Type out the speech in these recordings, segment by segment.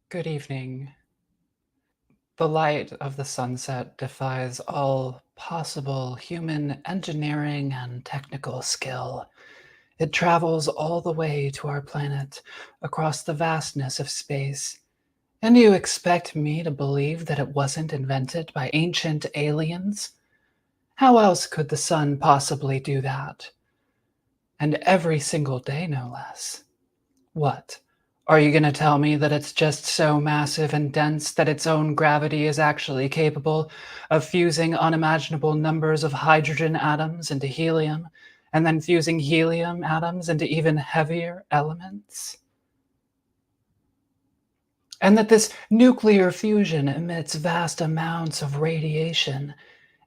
Good evening. The light of the sunset defies all possible human engineering and technical skill. It travels all the way to our planet, across the vastness of space. And you expect me to believe that it wasn't invented by ancient aliens? How else could the sun possibly do that? And every single day, no less. What? Are you going to tell me that it's just so massive and dense that its own gravity is actually capable of fusing unimaginable numbers of hydrogen atoms into helium, and then fusing helium atoms into even heavier elements? And that this nuclear fusion emits vast amounts of radiation,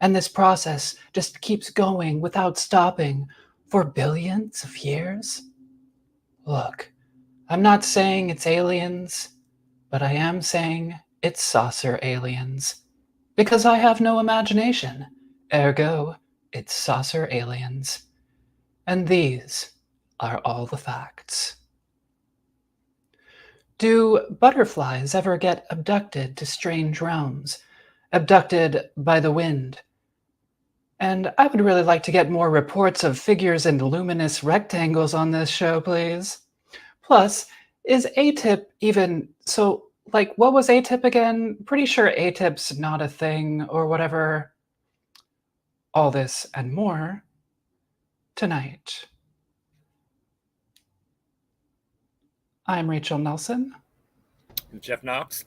and this process just keeps going without stopping for billions of years? Look, I'm not saying it's aliens, but I am saying it's saucer aliens. Because I have no imagination. Ergo, it's saucer aliens. And these are all the facts. Do butterflies ever get abducted to strange realms? Abducted by the wind? And I would really like to get more reports of figures in luminous rectangles on this show, please. Plus, is ATIP even so? Like, what was ATIP again? Pretty sure ATIP's not a thing or whatever. All this and more tonight. I'm Rachel Nelson. Jeff Knox.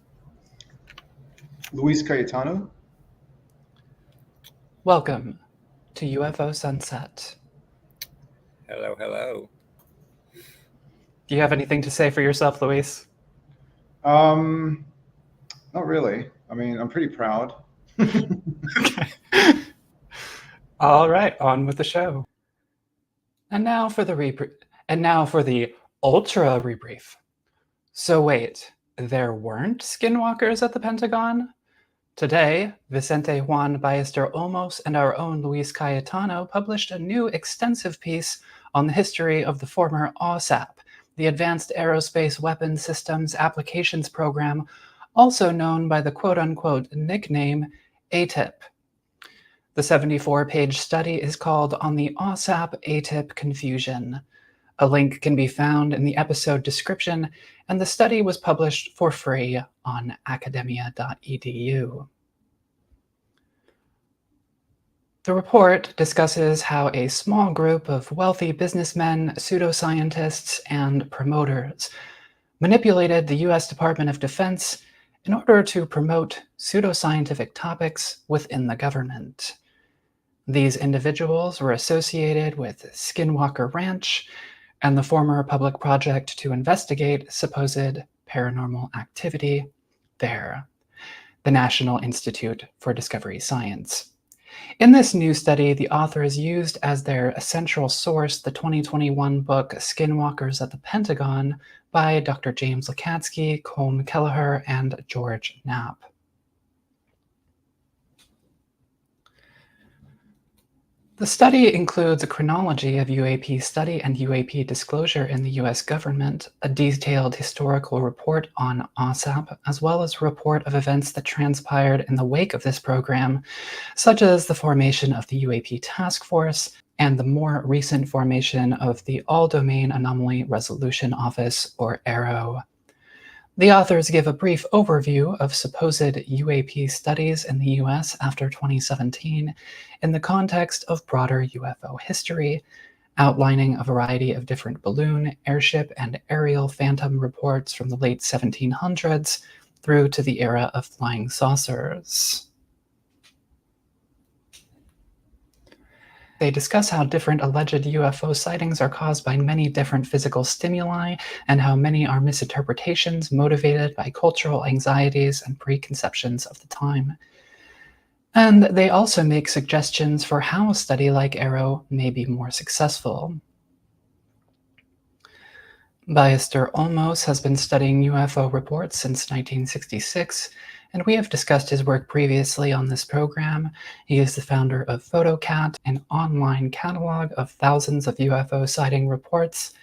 Luis Cayetano. Welcome to Ufo Sunset. Hello, hello. Do you have anything to say for yourself, Luis? Not really. I mean, I'm pretty proud. Okay. All right, on with the show. And now for the ultra rebrief. So wait, there weren't skinwalkers at the Pentagon? Today, Vicente Juan Ballester Olmos and our own Luis Cayetano published a new extensive piece on the history of the former AWSAP, the Advanced Aerospace Weapons Systems Applications Program, also known by the quote-unquote nickname ATIP. The 74-page study is called On the AWSAP-ATIP Confusion. A link can be found in the episode description, and the study was published for free on academia.edu. The report discusses how a small group of wealthy businessmen, pseudoscientists, and promoters manipulated the U.S. Department of Defense in order to promote pseudoscientific topics within the government. These individuals were associated with Skinwalker Ranch and the former public project to investigate supposed paranormal activity there, the National Institute for Discovery Science. In this new study, the authors used as their central source the 2021 book Skinwalkers at the Pentagon by Dr. James Lakatsky, Colm Kelleher, and George Knapp. The study includes a chronology of UAP study and UAP disclosure in the US government, a detailed historical report on AWSAP, as well as a report of events that transpired in the wake of this program, such as the formation of the UAP Task Force and the more recent formation of the All-Domain Anomaly Resolution Office, or AARO. The authors give a brief overview of supposed UAP studies in the US after 2017 in the context of broader UFO history, outlining a variety of different balloon, airship, and aerial phantom reports from the late 1700s through to the era of flying saucers. They discuss how different alleged UFO sightings are caused by many different physical stimuli and how many are misinterpretations motivated by cultural anxieties and preconceptions of the time. And they also make suggestions for how a study like AARO may be more successful. Ballester Olmos has been studying UFO reports since 1966, and we have discussed his work previously on this program. He is the founder of PhotoCat, an online catalog of thousands of UFO sighting reports,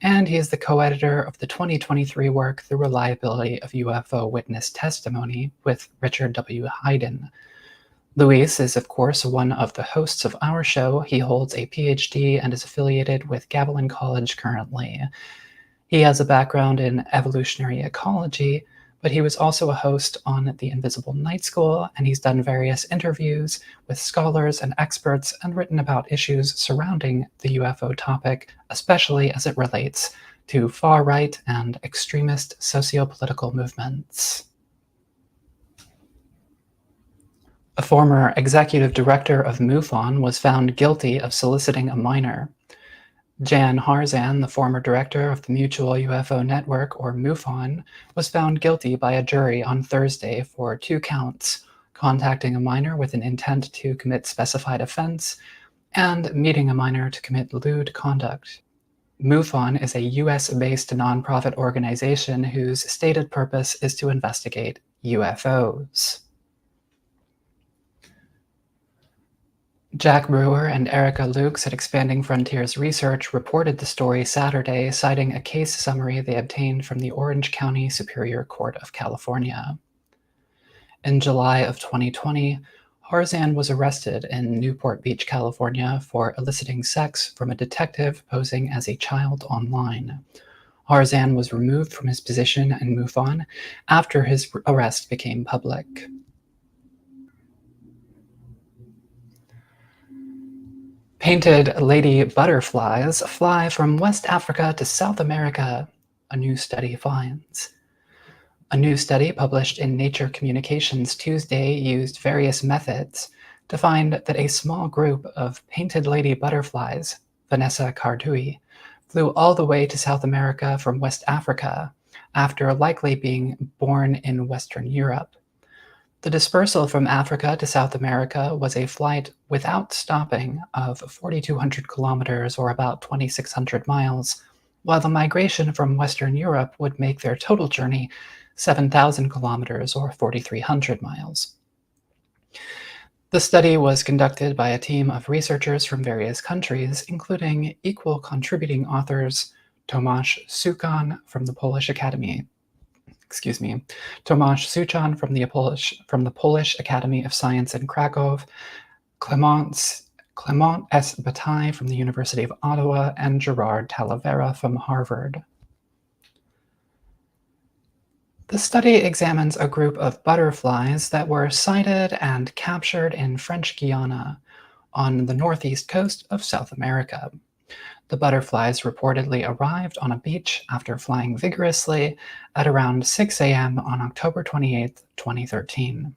and he is the co-editor of the 2023 work, The Reliability of UFO Witness Testimony, with Richard W. Hayden. Luis is, of course, one of the hosts of our show. He holds a PhD and is affiliated with Gavilan College currently. He has a background in evolutionary ecology, but he was also a host on the Invisible Night School, and he's done various interviews with scholars and experts and written about issues surrounding the UFO topic, especially as it relates to far-right and extremist socio-political movements. A former executive director of MUFON was found guilty of soliciting a minor. Jan Harzan, the former director of the Mutual UFO Network, or MUFON, was found guilty by a jury on Thursday for 2 counts: contacting a minor with an intent to commit specified offense and meeting a minor to commit lewd conduct. MUFON is a US-based nonprofit organization whose stated purpose is to investigate UFOs. Jack Brewer and Erica Lukes at Expanding Frontiers Research reported the story Saturday, citing a case summary they obtained from the Orange County Superior Court of California. In July of 2020, Harzan was arrested in Newport Beach, California, for eliciting sex from a detective posing as a child online. Harzan was removed from his position in MUFON after his arrest became public. Painted lady butterflies fly from West Africa to South America, a new study finds. A new study published in Nature Communications Tuesday used various methods to find that a small group of painted lady butterflies, Vanessa Cardui, flew all the way to South America from West Africa, after likely being born in Western Europe. The dispersal from Africa to South America was a flight without stopping of 4,200 kilometers, or about 2,600 miles, while the migration from Western Europe would make their total journey 7,000 kilometers, or 4,300 miles. The study was conducted by a team of researchers from various countries, including equal contributing authors Tomasz Suchan from the Polish Academy Tomasz Suchan from the Polish Academy of Science in Krakow, Clement S. Bataille from the University of Ottawa, and Gerard Talavera from Harvard. The study examines a group of butterflies that were sighted and captured in French Guiana on the northeast coast of South America. The butterflies reportedly arrived on a beach after flying vigorously at around 6 a.m. on October 28, 2013.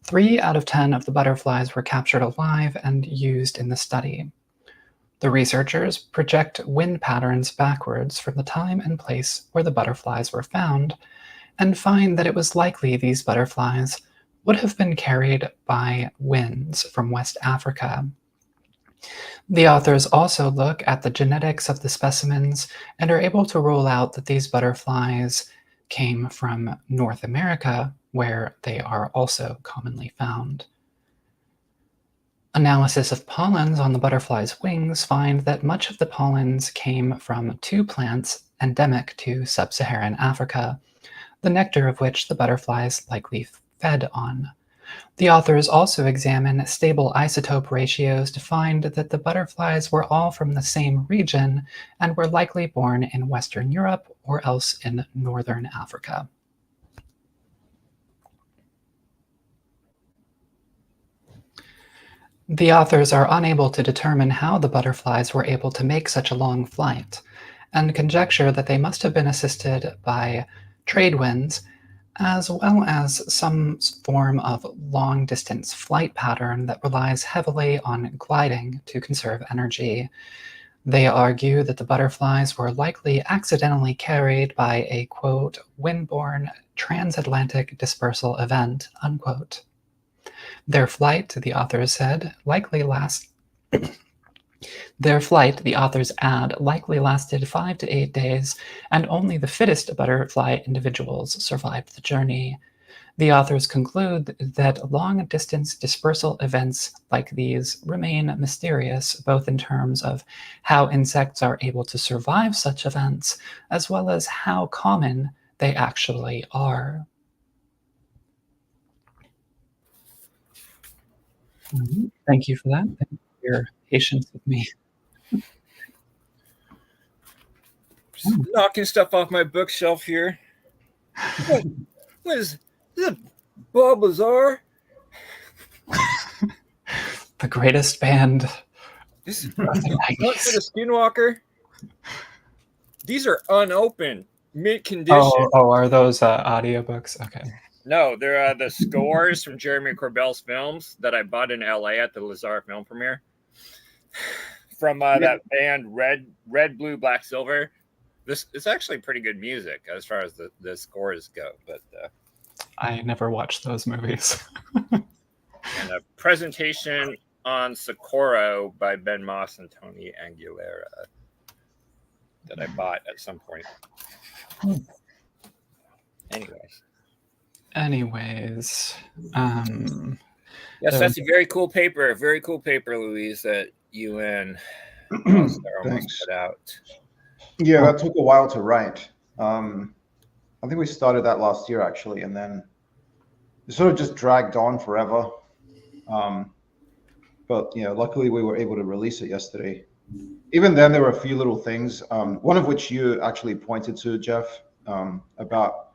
3 out of 10 of the butterflies were captured alive and used in the study. The researchers project wind patterns backwards from the time and place where the butterflies were found, and find that it was likely these butterflies would have been carried by winds from West Africa. The authors also look at the genetics of the specimens and are able to rule out that these butterflies came from North America, where they are also commonly found. Analysis of pollens on the butterflies' wings find that much of the pollens came from 2 plants endemic to sub-Saharan Africa, the nectar of which the butterflies likely fed on. The authors also examine stable isotope ratios to find that the butterflies were all from the same region and were likely born in Western Europe or else in Northern Africa. The authors are unable to determine how the butterflies were able to make such a long flight, and conjecture that they must have been assisted by trade winds, as well as some form of long-distance flight pattern that relies heavily on gliding to conserve energy. They argue that the butterflies were likely accidentally carried by a, quote, windborne transatlantic dispersal event, unquote. Their flight, the authors said, Their flight, the authors add, likely lasted 5 to 8 days, and only the fittest butterfly individuals survived the journey. The authors conclude that long-distance dispersal events like these remain mysterious, both in terms of how insects are able to survive such events, as well as how common they actually are. Thank you for that. Thank you for your patience with me. Just knocking stuff off my bookshelf here. What is this? Bob Lazar? The greatest band This is of the Hunt for 90s. the Skinwalker. These are unopened, mint condition. Oh, are those audiobooks? Okay. No, they're the scores from Jeremy Corbell's films that I bought in LA at the Lazar film premiere. From that band Red, Blue, Black, Silver. This is actually pretty good music as far as the scores go. But I never watched those movies. and a presentation on Socorro by Ben Moss and Tony Aguilera that I bought at some point. Anyways, yes, that's a very cool paper. Very cool paper, Louise, that you and almost put out. Yeah, that took a while to write. I think we started that last year, actually, and then it sort of just dragged on forever. But luckily we were able to release it yesterday. Even then, there were a few little things. One of which you actually pointed to, Jeff, about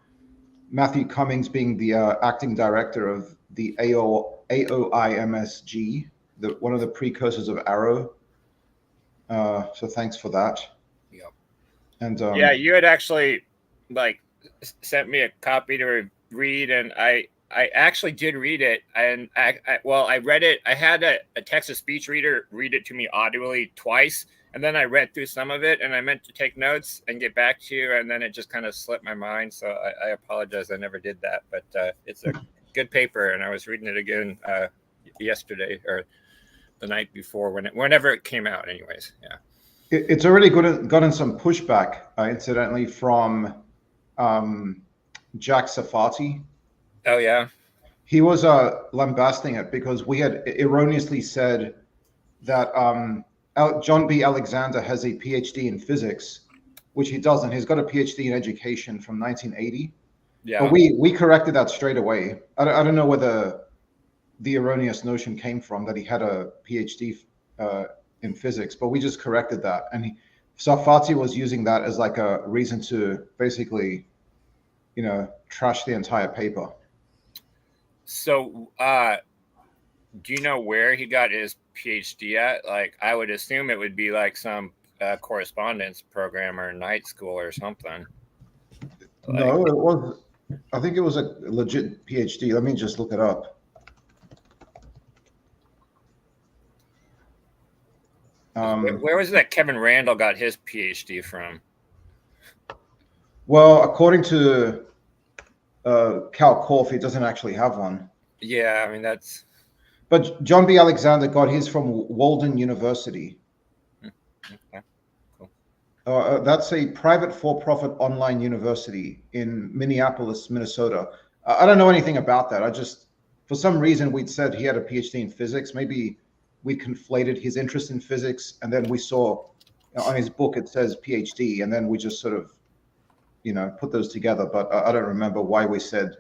Matthew Cummings being the acting director of the AOIMSG, one of the precursors of Arrow. So thanks for that. Yep. And yeah, you had actually sent me a copy to read, and I actually did read it, and I read it. I had a Texas speech reader read it to me audibly twice, and then I read through some of it, and I meant to take notes and get back to you, and then it just kind of slipped my mind. So I apologize, I never did that. But it's a good paper, and I was reading it again yesterday or the night before whenever it came out. Anyways, yeah. It's already gotten some pushback, incidentally, from Jack Safati. Oh, yeah. He was lambasting it because we had erroneously said that John B. Alexander has a PhD in physics, which he doesn't. He's got a PhD in education from 1980. Yeah. But we corrected that straight away. I don't know where the erroneous notion came from that he had a PhD in physics, but we just corrected that. And Safati was using that as like a reason to basically, trash the entire paper. So, do you know where he got his PhD at? Like, I would assume it would be like some correspondence program or night school or something. No, it was. I think it was a legit PhD. Let me just look it up. Where was it that Kevin Randall got his PhD from? Well, according to Cal Korff, he doesn't actually have one. Yeah, I mean, that's... But John B. Alexander got his from Walden University. Okay, cool. That's a private for-profit online university in Minneapolis, Minnesota. I don't know anything about that. For some reason, we'd said he had a PhD in physics. Maybe we conflated his interest in physics, and then we saw on his book it says PhD, and then we just sort of put those together. But I don't remember why we said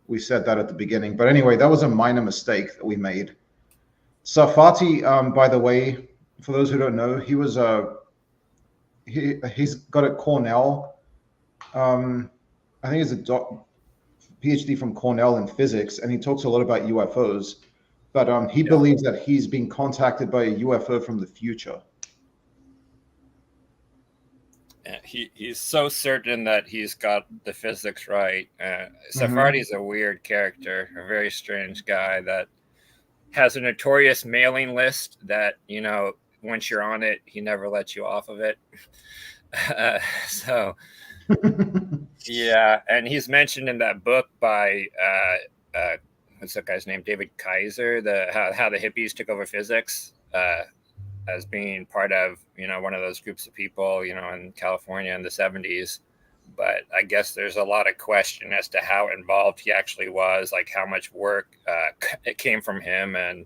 that at the beginning. But anyway, that was a minor mistake that we made. Safati, by the way, for those who don't know, he was he's got at Cornell. I think he's a PhD from Cornell in physics, and he talks a lot about UFOs. But he believes that he's being contacted by a UFO from the future. He's so certain that he's got the physics right. Safati's a weird character, a very strange guy that has a notorious mailing list that, once you're on it, he never lets you off of it. Yeah. And he's mentioned in that book by, what's that guy's name? David Kaiser, how the hippies took over physics, as being part of, one of those groups of people, in California in the 70s but I guess there's a lot of question as to how involved he actually was, like how much work it came from him. And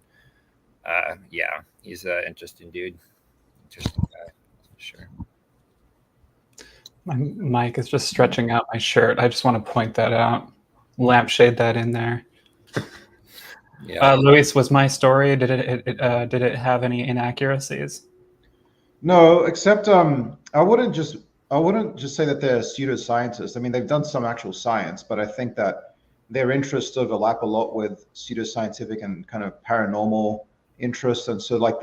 yeah, he's an interesting dude. Interesting guy, sure. My mic is just stretching out my shirt. I just want to point that out. Lampshade that in there. Yeah. Luis, was my story, did it have any inaccuracies? No, except I wouldn't just say that they're pseudoscientists. I mean, they've done some actual science, but I think that their interests overlap a lot with pseudoscientific and kind of paranormal interests. And so like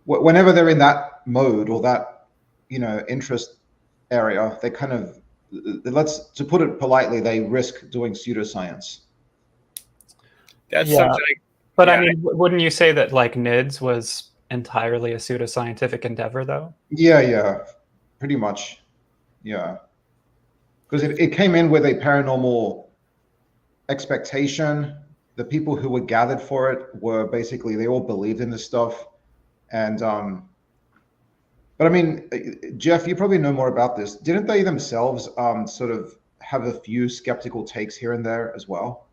whenever they're in that mode or that, interest area, they kind of, to put it politely, they risk doing pseudoscience. That's Yeah. something. But I mean, wouldn't you say that like NIDS was entirely a pseudoscientific endeavor, though? Yeah, pretty much. Yeah, because it came in with a paranormal expectation. The people who were gathered for it were basically, they all believed in this stuff. And but I mean, Jeff, you probably know more about this. Didn't they themselves sort of have a few skeptical takes here and there as well?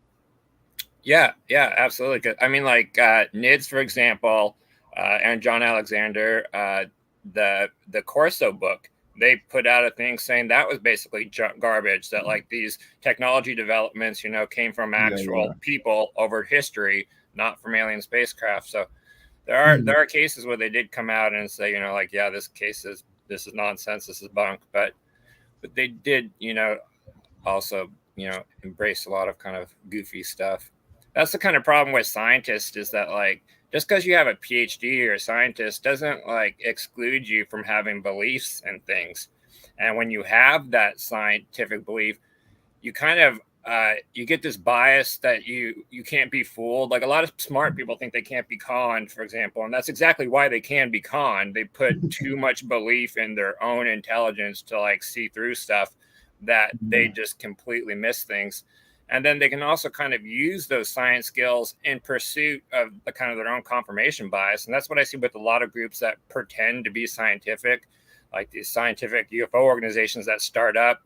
Yeah, absolutely. I mean, like NIDS, for example, and John Alexander, the Corso book, they put out a thing saying that was basically garbage, that like these technology developments, came from actual people over history, not from alien spacecraft. So there are cases where they did come out and say, like, yeah, this is nonsense, this is bunk, but they did, also, embrace a lot of kind of goofy stuff. That's the kind of problem with scientists, is that like just because you have a PhD or a scientist doesn't like exclude you from having beliefs and things. And when you have that scientific belief, you kind of you get this bias that you can't be fooled. Like a lot of smart people think they can't be conned, for example, and that's exactly why they can be conned. They put too much belief in their own intelligence to like see through stuff that they just completely miss things. And then they can also kind of use those science skills in pursuit of the kind of their own confirmation bias. And that's what I see with a lot of groups that pretend to be scientific, like these scientific UFO organizations that start up.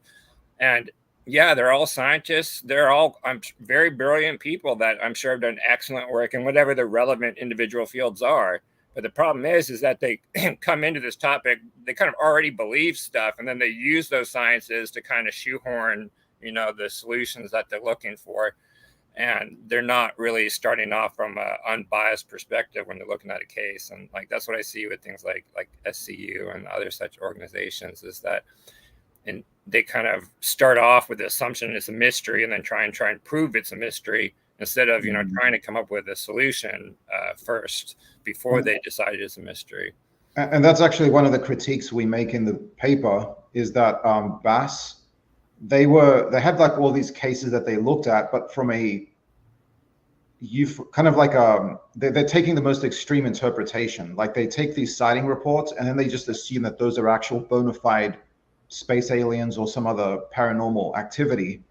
And yeah, they're all scientists. They're all very brilliant people that I'm sure have done excellent work in whatever the relevant individual fields are. But the problem is that they come into this topic, they kind of already believe stuff, and then they use those sciences to kind of shoehorn, the solutions that they're looking for. And they're not really starting off from an unbiased perspective when they're looking at a case. And like that's what I see with things like SCU and other such organizations, is that and they kind of start off with the assumption it's a mystery and then try and prove it's a mystery, instead of trying to come up with a solution first before they decide it's a mystery. And that's actually one of the critiques we make in the paper, is that Bass, they had like all these cases that they looked at, but from kind of like they're taking the most extreme interpretation. Like they take these sighting reports and then they just assume that those are actual bona fide space aliens or some other paranormal activity.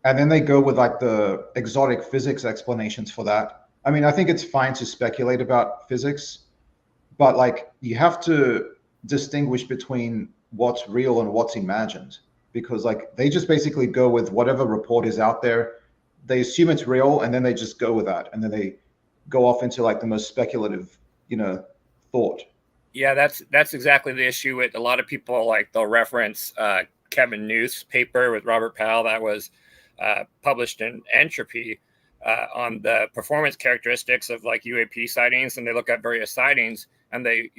And then they go with like the exotic physics explanations for that. I mean, I think it's fine to speculate about physics, but like you have to distinguish between what's real and what's imagined, because like they just basically go with whatever report is out there. They assume it's real and then they just go with that. And then they go off into like the most speculative, thought. Yeah, that's exactly the issue with a lot of people. Like they'll reference Kevin Newth's paper with Robert Powell that was published in Entropy on the performance characteristics of like UAP sightings, and they look at various sightings and they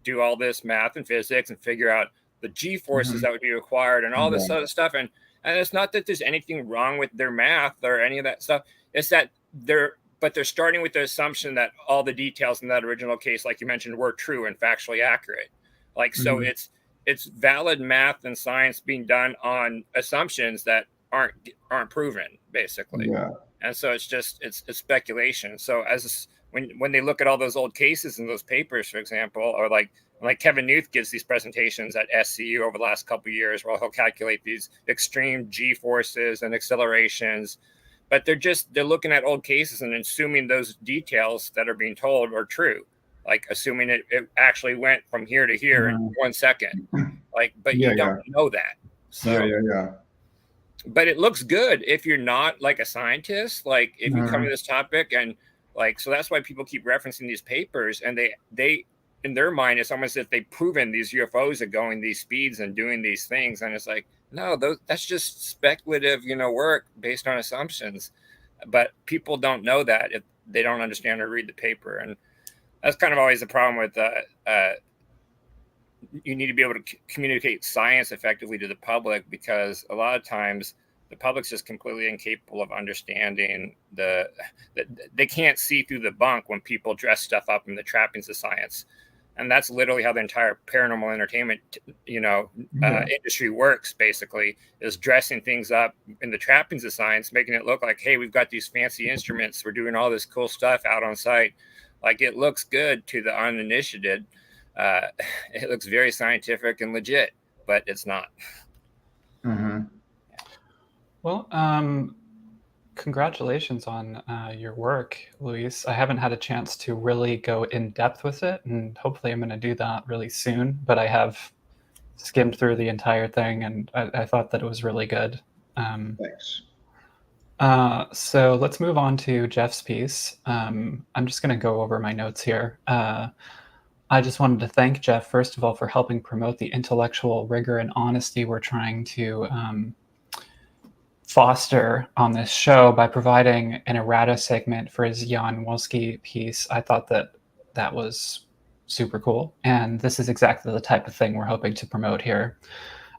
do all this math and physics and figure out the G forces that would be required and all this other stuff. And it's not that there's anything wrong with their math or any of that stuff. It's that they're starting with the assumption that all the details in that original case, like you mentioned, were true and factually accurate. Like, so it's valid math and science being done on assumptions that aren't proven, basically. Yeah. And so it's speculation. So when they look at all those old cases and those papers, for example, or like Kevin Newth gives these presentations at SCU over the last couple of years, where he'll calculate these extreme G forces and accelerations. But they're looking at old cases and assuming those details that are being told are true, like assuming it actually went from here to here in 1 second. Like, but you don't know that. So, yeah. But it looks good if you're not like a scientist. Like if you come to this topic and like, so that's why people keep referencing these papers, and they in their mind, it's almost as if they've proven these UFOs are going these speeds and doing these things. And it's like, no, that's just speculative, work based on assumptions. But people don't know that if they don't understand or read the paper. And that's kind of always the problem with you need to be able to communicate science effectively to the public, because a lot of times the public's just completely incapable of understanding they can't see through the bunk when people dress stuff up in the trappings of science. And that's literally how the entire paranormal entertainment, industry works, basically, is dressing things up in the trappings of science, making it look like, hey, we've got these fancy instruments, we're doing all this cool stuff out on site. Like, it looks good to the uninitiated. It looks very scientific and legit, but it's not. Well, congratulations on your work, Luis. I haven't had a chance to really go in depth with it, and hopefully I'm going to do that really soon. But I have skimmed through the entire thing, and I thought that it was really good. Thanks. So let's move on to Jeff's piece. I'm just going to go over my notes here. I just wanted to thank Jeff, first of all, for helping promote the intellectual rigor and honesty we're trying to foster on this show by providing an errata segment for his Jan Wolski piece. I thought that was super cool, and this is exactly the type of thing we're hoping to promote here.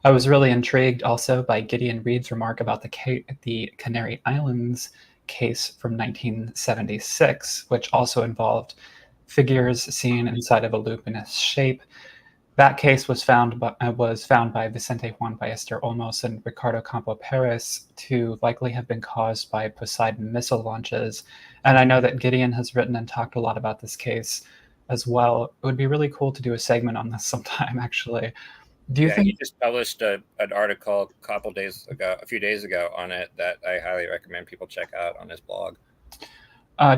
I was really intrigued also by Gideon Reed's remark about the Canary Islands case from 1976, which also involved figures seen inside of a luminous shape. That case was found by Vicente Juan Ballester Olmos and Ricardo Campo Perez to likely have been caused by Poseidon missile launches. And I know that Gideon has written and talked a lot about this case as well. It would be really cool to do a segment on this sometime, actually. Do you think he just published an article a few days ago on it that I highly recommend people check out on his blog.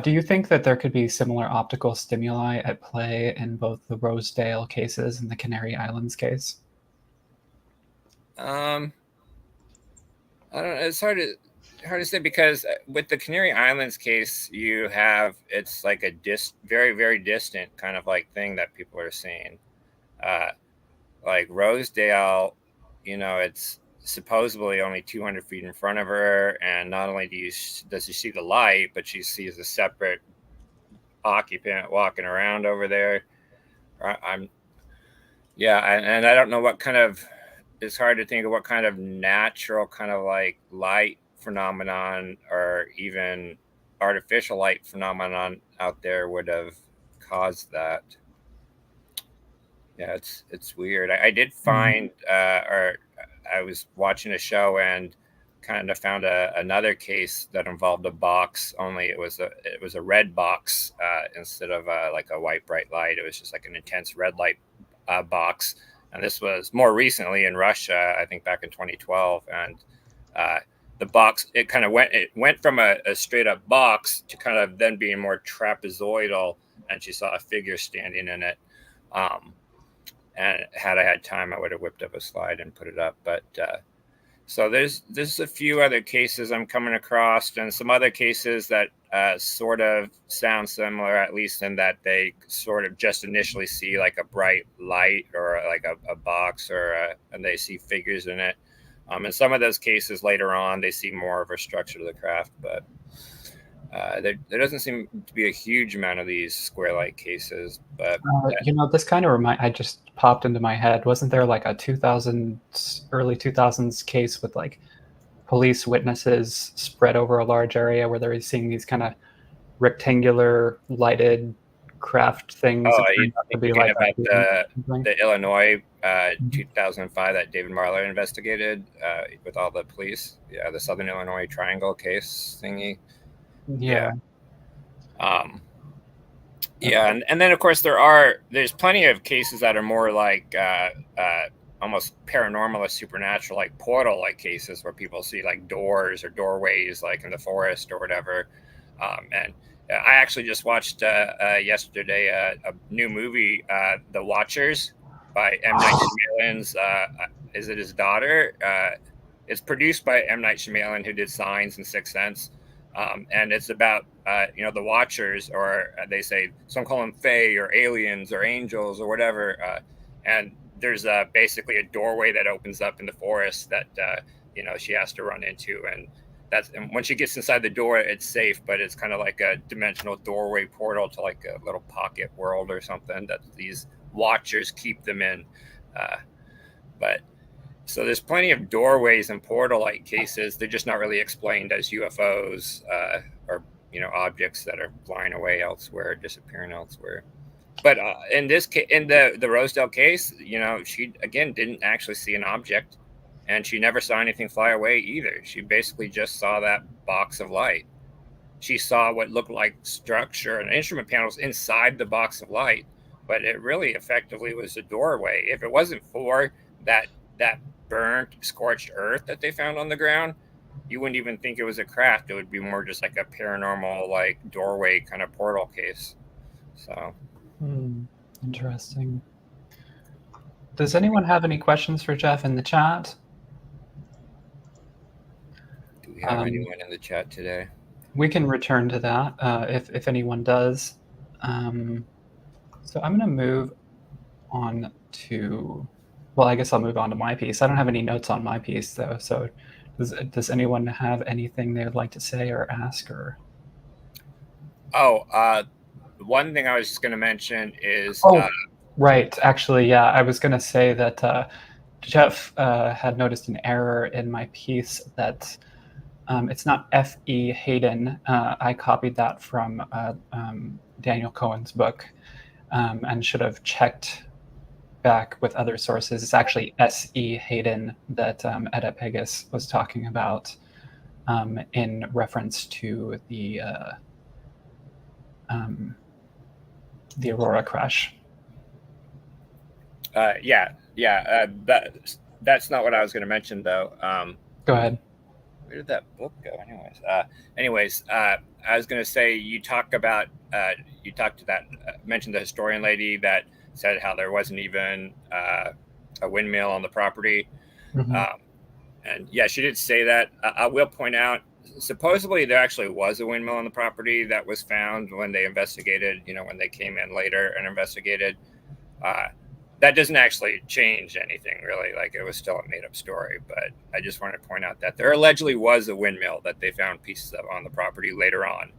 Do you think that there could be similar optical stimuli at play in both the Rosedale cases and the Canary Islands case? I don't know. It's hard to say, because with the Canary Islands case, it's like a very, very distant kind of like thing that people are seeing. Like Rosedale, it's supposedly only 200 feet in front of her, and not only does she see the light, but she sees a separate occupant walking around over there. And I don't know what kind of, it's hard to think of what kind of natural kind of like light phenomenon or even artificial light phenomenon out there would have caused that. Yeah, it's weird. I did find, or I was watching a show and kind of found another case that involved a box. Only it was a red box instead of like a white bright light. It was just like an intense red light box. And this was more recently in Russia, I think back in 2012. And the box, it went from a straight up box to kind of then being more trapezoidal, and she saw a figure standing in it. And had I had time, I would have whipped up a slide and put it up. But so there's a few other cases I'm coming across, and some other cases that sort of sound similar, at least in that they sort of just initially see like a bright light or like a box, and they see figures in it. In some of those cases later on, they see more of a structure to the craft, but there doesn't seem to be a huge amount of these square light cases. But this kind of I just popped into my head. Wasn't there like a early 2000s case with like police witnesses spread over a large area where they're seeing these kind of rectangular lighted craft things? Oh, you thinking about the Illinois 2005 that David Marler investigated with all the police? Yeah, the Southern Illinois Triangle case thingy. Yeah. And then of course there's plenty of cases that are more like almost paranormal or supernatural, like portal like cases where people see like doors or doorways like in the forest or whatever. And I actually just watched yesterday a new movie, The Watchers by M. Night Shyamalan's. is it his daughter? It's produced by M. Night Shyamalan, who did Signs and Sixth Sense, and it's about the Watchers, or they say some call them Fae or aliens or angels or whatever, and there's basically a doorway that opens up in the forest that she has to run into, and when she gets inside the door, it's safe, but it's kind of like a dimensional doorway portal to like a little pocket world or something that these Watchers keep them in. But so there's plenty of doorways and portal-like cases. They're just not really explained as UFOs or objects that are flying away elsewhere, disappearing elsewhere. But in this case, in the Rosedale case, she again didn't actually see an object, and she never saw anything fly away either. She basically just saw that box of light. She saw what looked like structure and instrument panels inside the box of light, but it really effectively was a doorway. If it wasn't for that burnt, scorched earth that they found on the ground, you wouldn't even think it was a craft. It would be more just like a paranormal, like doorway kind of portal case. So interesting. Does anyone have any questions for Jeff in the chat? Do we have anyone in the chat today? We can return to that if anyone does. So I'm going to move on to, well, I guess I'll move on to my piece. I don't have any notes on my piece, though. So does anyone have anything they would like to say or ask? Or one thing I was just going to mention is... right. Actually, yeah, I was going to say that Jeff had noticed an error in my piece that it's not F.E. Hayden. I copied that from Daniel Cohen's book and should have checked back with other sources. It's actually S.E. Hayden that Edda Pegas was talking about in reference to the Aurora crash. That's not what I was going to mention, though. Go ahead. Where did that book go? Anyways, I was going to say mentioned the historian lady that said how there wasn't even a windmill on the property. Mm-hmm. And yeah, she did say that. I will point out, supposedly there actually was a windmill on the property that was found when they investigated, when they came in later and investigated. That doesn't actually change anything, really. Like, it was still a made-up story. But I just wanted to point out that there allegedly was a windmill that they found pieces of on the property later on.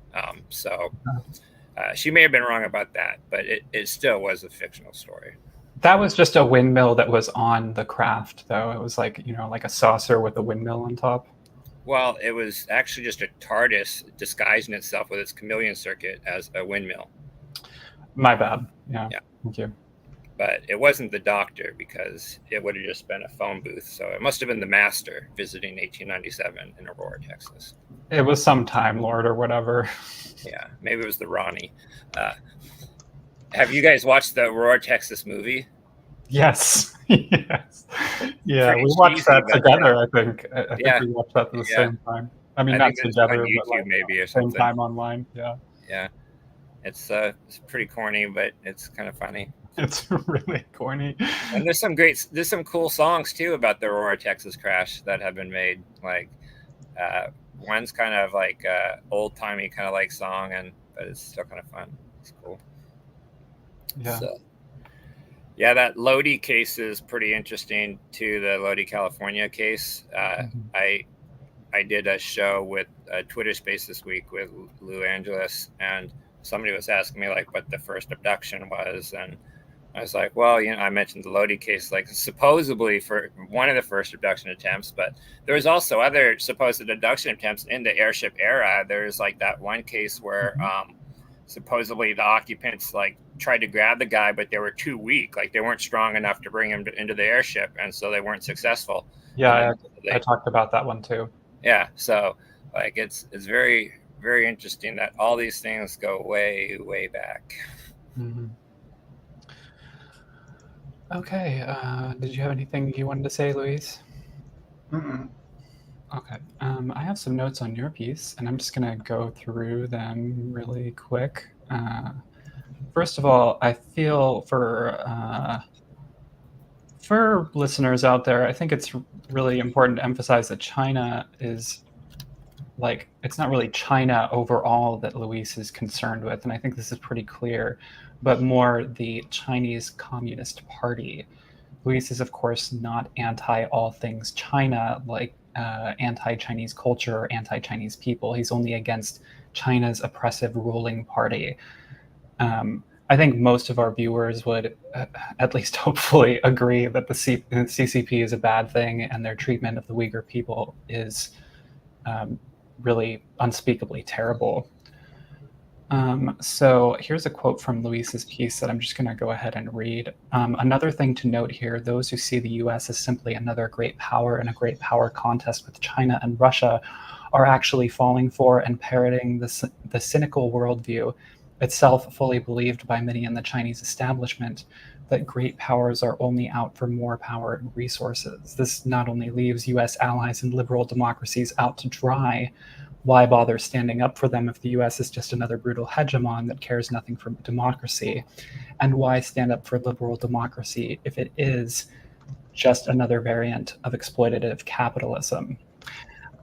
She may have been wrong about that, but it still was a fictional story. That was just a windmill that was on the craft, though. It was like, like a saucer with a windmill on top. Well, it was actually just a TARDIS disguising itself with its chameleon circuit as a windmill. My bad. Yeah. Thank you. But it wasn't the Doctor, because it would have just been a phone booth. So it must have been the Master visiting 1897 in Aurora, Texas. It was some Time Lord or whatever. Yeah, maybe it was the Ronnie. Have you guys watched the Aurora, Texas movie? Yes. Yes. Yeah, we watched that together, I think. I think we watched that at the same time. I mean, not together, on YouTube, but like maybe, or same something. time online. Yeah. Yeah. It's pretty corny, but it's kind of funny. It's really corny. And there's some cool songs too about the Aurora, Texas crash that have been made. Like one's kind of like old timey kind of like song, but it's still kind of fun. It's cool. Yeah. So, yeah, that Lodi case is pretty interesting too. The Lodi, California case. I did a show with a Twitter Space this week with Lou Angeles, and somebody was asking me like what the first abduction was, and I was like, well, I mentioned the Lodi case, like supposedly for one of the first abduction attempts, but there was also other supposed abduction attempts in the airship era. There's like that one case where supposedly the occupants like tried to grab the guy, but they were too weak, like they weren't strong enough to bring him into the airship, and so they weren't successful. Yeah, I talked about that one too. Yeah, so like it's very, very interesting that all these things go way, way back. Mm-hmm. Okay. Did you have anything you wanted to say, Louise? Mm-mm. Okay. I have some notes on your piece, and I'm just going to go through them really quick. First of all, I feel for For listeners out there, I think it's really important to emphasize that China is like, it's not really China overall that Luis is concerned with, and I think this is pretty clear, but more the Chinese Communist Party. Luis is, of course, not anti all things China, like anti-Chinese culture or anti-Chinese people. He's only against China's oppressive ruling party. I think most of our viewers would, at least hopefully, agree that the CCP is a bad thing, and their treatment of the Uyghur people is really unspeakably terrible. So here's a quote from Luis's piece that I'm just going to go ahead and read. Another thing to note here, those who see the US as simply another great power in a great power contest with China and Russia are actually falling for and parroting the cynical worldview, itself fully believed by many in the Chinese establishment, that great powers are only out for more power and resources. This not only leaves US allies and liberal democracies out to dry. Why bother standing up for them if the US is just another brutal hegemon that cares nothing for democracy? And why stand up for liberal democracy if it is just another variant of exploitative capitalism?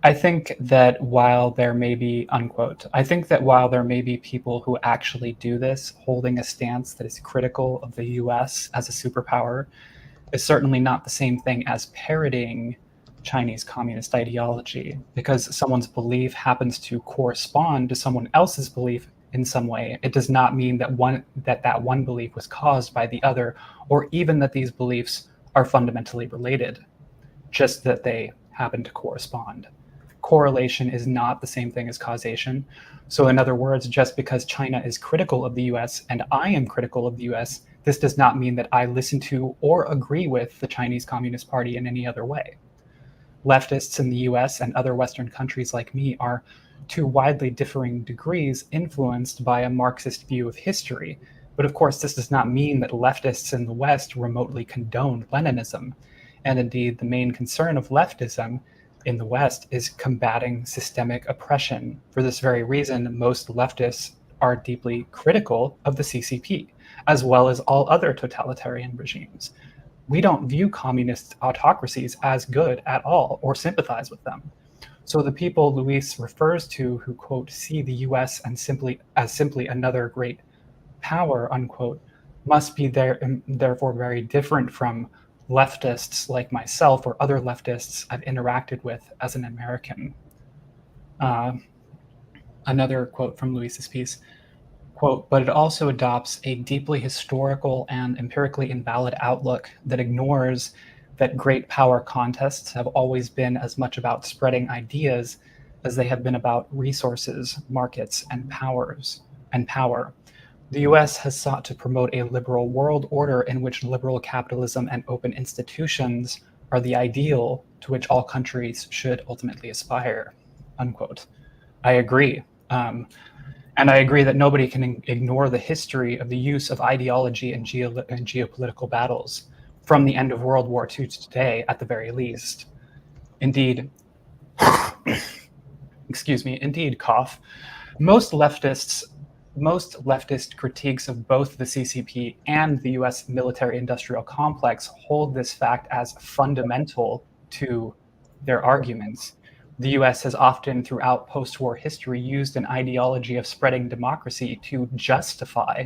I think that while there may be, unquote, I think that while there may be people who actually do this, holding a stance that is critical of the US as a superpower, is certainly not the same thing as parroting Chinese communist ideology. Because someone's belief happens to correspond to someone else's belief in some way, it does not mean that one belief was caused by the other, or even that these beliefs are fundamentally related, just that they happen to correspond. Correlation is not the same thing as causation. So in other words, just because China is critical of the US and I am critical of the US, this does not mean that I listen to or agree with the Chinese Communist Party in any other way. Leftists in the US and other Western countries like me are, to widely differing degrees, influenced by a Marxist view of history. But of course, this does not mean that leftists in the West remotely condone Leninism. And indeed, the main concern of leftism in the West is combating systemic oppression. For this very reason, most leftists are deeply critical of the CCP, as well as all other totalitarian regimes. We don't view communist autocracies as good at all or sympathize with them. So the people Luis refers to who, quote, see the US and simply another great power, unquote, must be therefore very different from leftists like myself or other leftists I've interacted with as an American. Another quote from Luis's piece, quote, but it also adopts a deeply historical and empirically invalid outlook that ignores that great power contests have always been as much about spreading ideas as they have been about resources, markets, and power. The US has sought to promote a liberal world order in which liberal capitalism and open institutions are the ideal to which all countries should ultimately aspire, unquote. I agree. And I agree that nobody can ignore the history of the use of ideology in geopolitical battles from the end of World War II to today, at the very least. Indeed, indeed, cough. Most leftist critiques of both the CCP and the US military-industrial complex hold this fact as fundamental to their arguments. The US has often, throughout post-war history, used an ideology of spreading democracy to justify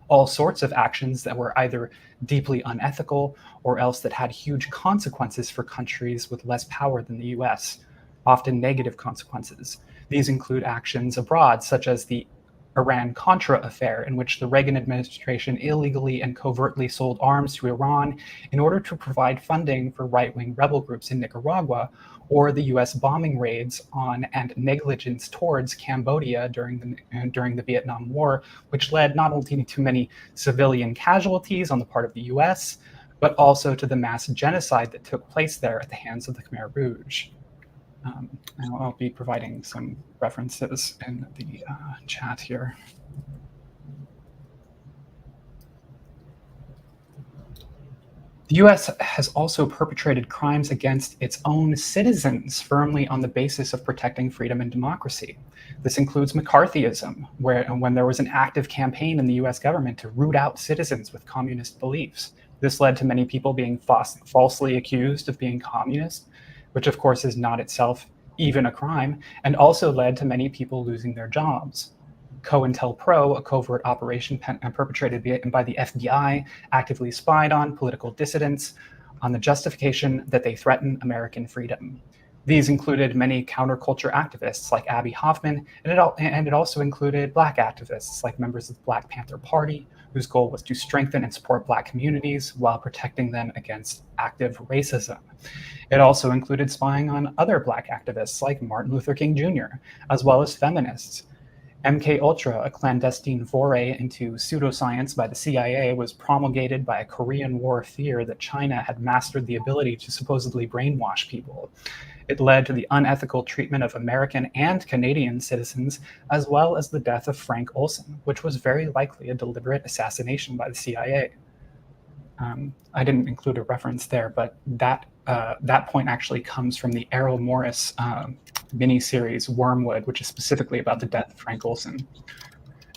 all sorts of actions that were either deeply unethical or else that had huge consequences for countries with less power than the US, often negative consequences. These include actions abroad, such as the Iran-Contra affair, in which the Reagan administration illegally and covertly sold arms to Iran in order to provide funding for right-wing rebel groups in Nicaragua, or the US bombing raids on and negligence towards Cambodia during the Vietnam War, which led not only to many civilian casualties on the part of the US, but also to the mass genocide that took place there at the hands of the Khmer Rouge. And I'll be providing some references in the chat here. The US has also perpetrated crimes against its own citizens firmly on the basis of protecting freedom and democracy. This includes McCarthyism, when there was an active campaign in the US government to root out citizens with communist beliefs. This led to many people being falsely accused of being communist, which of course is not itself even a crime, and also led to many people losing their jobs. COINTELPRO, a covert operation perpetrated by the FBI, actively spied on political dissidents on the justification that they threaten American freedom. These included many counterculture activists like Abby Hoffman, and it also included Black activists like members of the Black Panther Party, whose goal was to strengthen and support Black communities while protecting them against active racism. It also included spying on other Black activists like Martin Luther King Jr., as well as feminists. MKUltra, a clandestine foray into pseudoscience by the CIA, was promulgated by a Korean War fear that China had mastered the ability to supposedly brainwash people. It led to the unethical treatment of American and Canadian citizens, as well as the death of Frank Olson, which was very likely a deliberate assassination by the CIA. I didn't include a reference there, but that point actually comes from the Errol Morris miniseries Wormwood, which is specifically about the death of Frank Olson.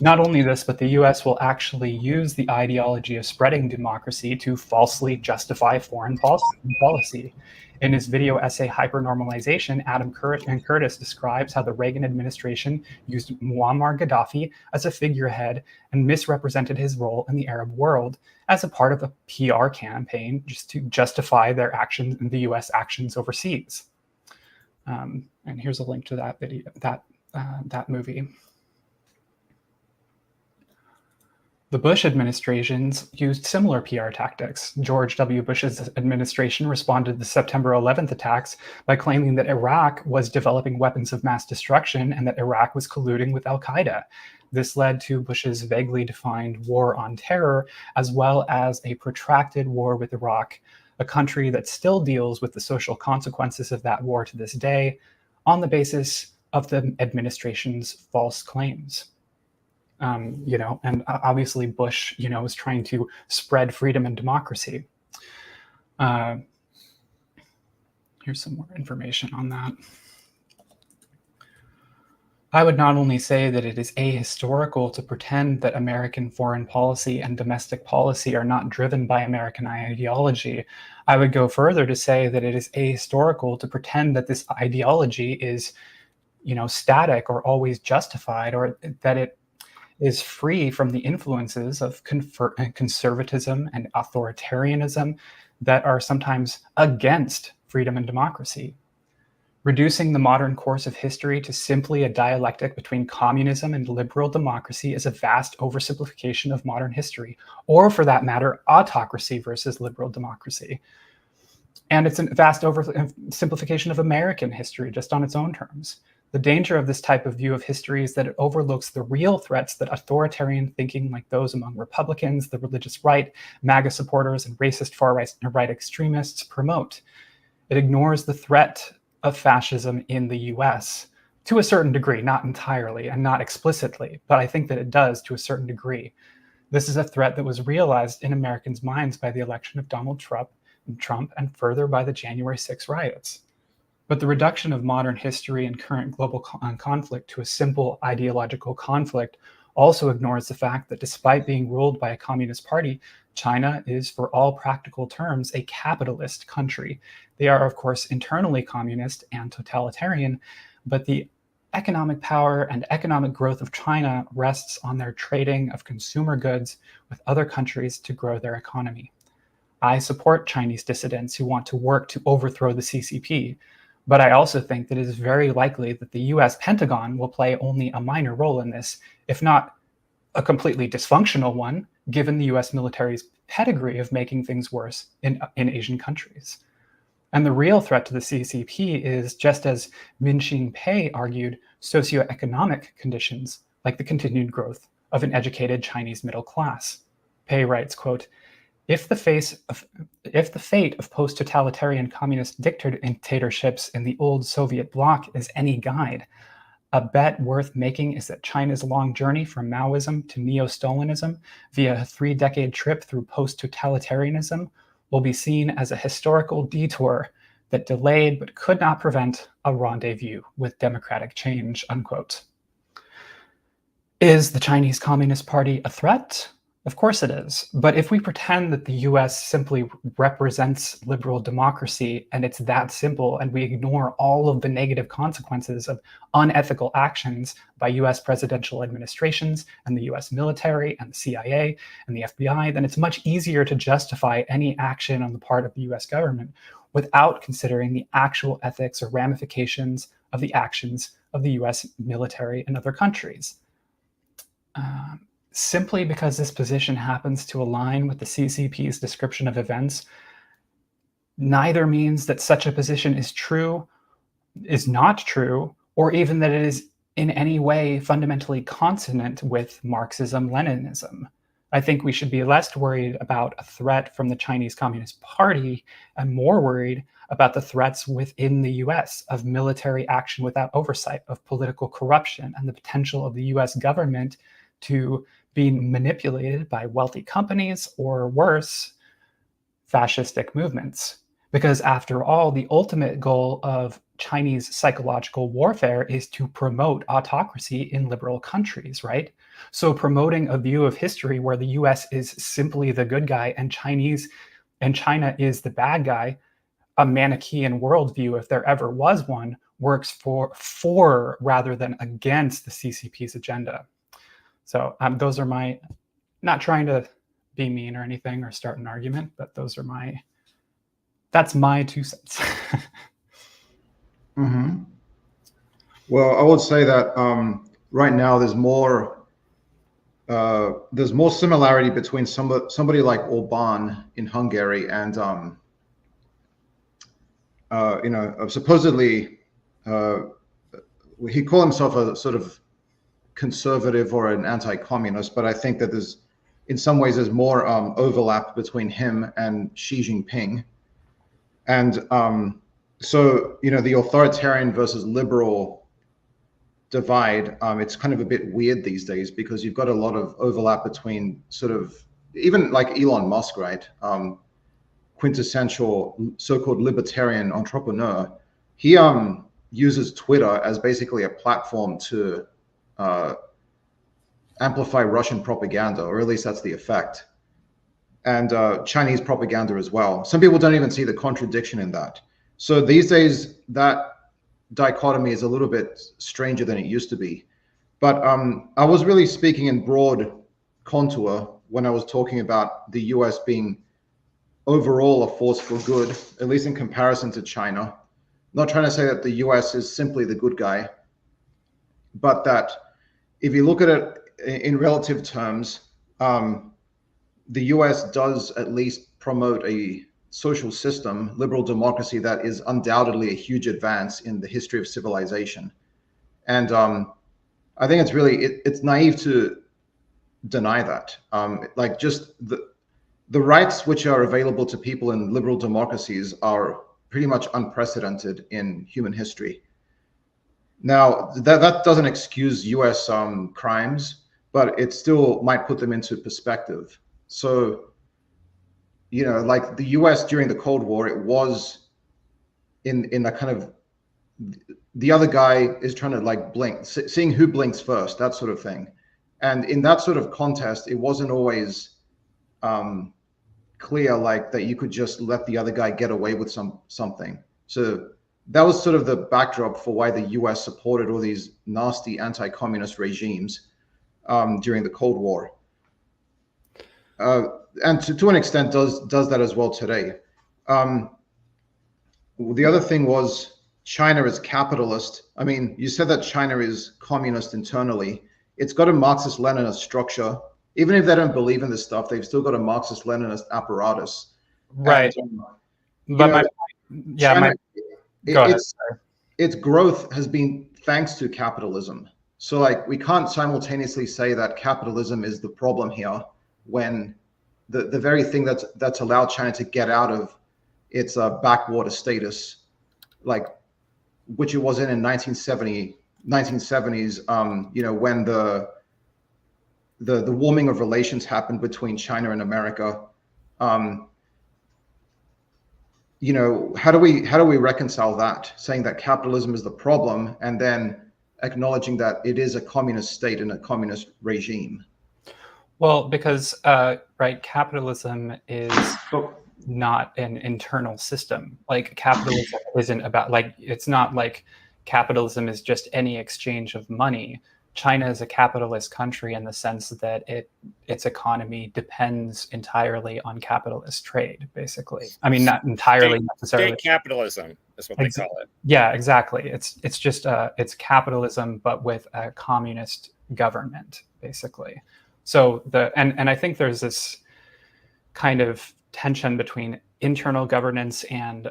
Not only this, but the US will actually use the ideology of spreading democracy to falsely justify foreign policy. In his video essay Hypernormalization, Adam Curtis describes how the Reagan administration used Muammar Gaddafi as a figurehead and misrepresented his role in the Arab world as a part of a PR campaign just to justify their actions and the US actions overseas. And here's a link to that video, that movie. The Bush administrations used similar PR tactics. George W. Bush's administration responded to the September 11th attacks by claiming that Iraq was developing weapons of mass destruction and that Iraq was colluding with al-Qaeda. This led to Bush's vaguely defined war on terror, as well as a protracted war with Iraq, a country that still deals with the social consequences of that war to this day on the basis of the administration's false claims. And obviously Bush, is trying to spread freedom and democracy. Here's some more information on that. I would not only say that it is ahistorical to pretend that American foreign policy and domestic policy are not driven by American ideology. I would go further to say that it is ahistorical to pretend that this ideology is, static or always justified, or that it is free from the influences of conservatism and authoritarianism that are sometimes against freedom and democracy. Reducing the modern course of history to simply a dialectic between communism and liberal democracy is a vast oversimplification of modern history, or for that matter, autocracy versus liberal democracy. And it's a vast oversimplification of American history just on its own terms. The danger of this type of view of history is that it overlooks the real threats that authoritarian thinking like those among Republicans, the religious right, MAGA supporters, and racist far-right extremists promote. It ignores the threat of fascism in the US to a certain degree, not entirely and not explicitly, but I think that it does to a certain degree. This is a threat that was realized in Americans' minds by the election of Donald Trump and further by the January 6 riots. But the reduction of modern history and current global conflict to a simple ideological conflict also ignores the fact that despite being ruled by a communist party, China is, for all practical terms, a capitalist country. They are, of course, internally communist and totalitarian, but the economic power and economic growth of China rests on their trading of consumer goods with other countries to grow their economy. I support Chinese dissidents who want to work to overthrow the CCP, but I also think that it is very likely that the US Pentagon will play only a minor role in this, if not a completely dysfunctional one, given the US military's pedigree of making things worse in Asian countries. And the real threat to the CCP is, just as Min-Shin Pei argued, socioeconomic conditions, like the continued growth of an educated Chinese middle class. Pei writes, quote, If the fate of post-totalitarian communist dictatorships in the old Soviet bloc is any guide, a bet worth making is that China's long journey from Maoism to neo-Stalinism via a 3-decade trip through post-totalitarianism will be seen as a historical detour that delayed but could not prevent a rendezvous with democratic change, unquote. Is the Chinese Communist Party a threat? Of course it is. But if we pretend that the US simply represents liberal democracy and it's that simple, and we ignore all of the negative consequences of unethical actions by US presidential administrations and the US military and the CIA and the FBI, then it's much easier to justify any action on the part of the US government without considering the actual ethics or ramifications of the actions of the US military and other countries. Simply because this position happens to align with the CCP's description of events, neither means that such a position is not true, or even that it is in any way fundamentally consonant with Marxism-Leninism. I think we should be less worried about a threat from the Chinese Communist Party and more worried about the threats within the US of military action without oversight, of political corruption, and the potential of the US government to being manipulated by wealthy companies, or worse, fascistic movements. Because after all, the ultimate goal of Chinese psychological warfare is to promote autocracy in liberal countries, right? So promoting a view of history where the US is simply the good guy and China is the bad guy, a Manichaean worldview, if there ever was one, works for rather than against the CCP's agenda. So those are my, not trying to be mean or anything or start an argument, but that's my 2 cents. Mm-hmm. Well, I would say that right now there's more similarity between somebody like Orban in Hungary and supposedly he called himself a sort of conservative or an anti-communist, but I think that in some ways there's more overlap between him and Xi Jinping. And so, the authoritarian versus liberal divide, it's kind of a bit weird these days because you've got a lot of overlap between sort of, even like Elon Musk, right? Quintessential so-called libertarian entrepreneur. He uses Twitter as basically a platform to amplify Russian propaganda, or at least that's the effect, and Chinese propaganda as well. Some people don't even see the contradiction in that. So these days, that dichotomy is a little bit stranger than it used to be. But I was really speaking in broad contour when I was talking about the US being overall a force for good, at least in comparison to China. Not trying to say that the US is simply the good guy, but that if you look at it in relative terms, the US does at least promote a social system, liberal democracy, that is undoubtedly a huge advance in the history of civilization. And I think it's naive to deny that. Like just the rights which are available to people in liberal democracies are pretty much unprecedented in human history. Now, that doesn't excuse US crimes, but it still might put them into perspective. So, like the US during the Cold War, it was in a kind of, the other guy is trying to like blink, seeing who blinks first, that sort of thing. And in that sort of contest, it wasn't always clear like that you could just let the other guy get away with something. So that was sort of the backdrop for why the US supported all these nasty anti-communist regimes during the Cold War. And to an extent does that as well today. The other thing was China is capitalist. I mean, you said that China is communist internally. It's got a Marxist-Leninist structure. Even if they don't believe in this stuff, they've still got a Marxist-Leninist apparatus. Right. And, but China, go ahead. Its growth has been thanks to capitalism. So like we can't simultaneously say that capitalism is the problem here when the very thing that's allowed China to get out of its backwater status, like which it was in 1970s, when the warming of relations happened between China and America. How do we reconcile that, saying that capitalism is the problem and then acknowledging that it is a communist state and a communist regime? Well, because right, capitalism is not an internal system. Like capitalism isn't about like it's not like capitalism is just any exchange of money. China is a capitalist country in the sense that its economy depends entirely on capitalist trade, basically. I mean, not entirely necessarily. State capitalism is what they call it. Yeah, exactly. It's just it's capitalism, but with a communist government, basically. So and I think there's this kind of tension between internal governance and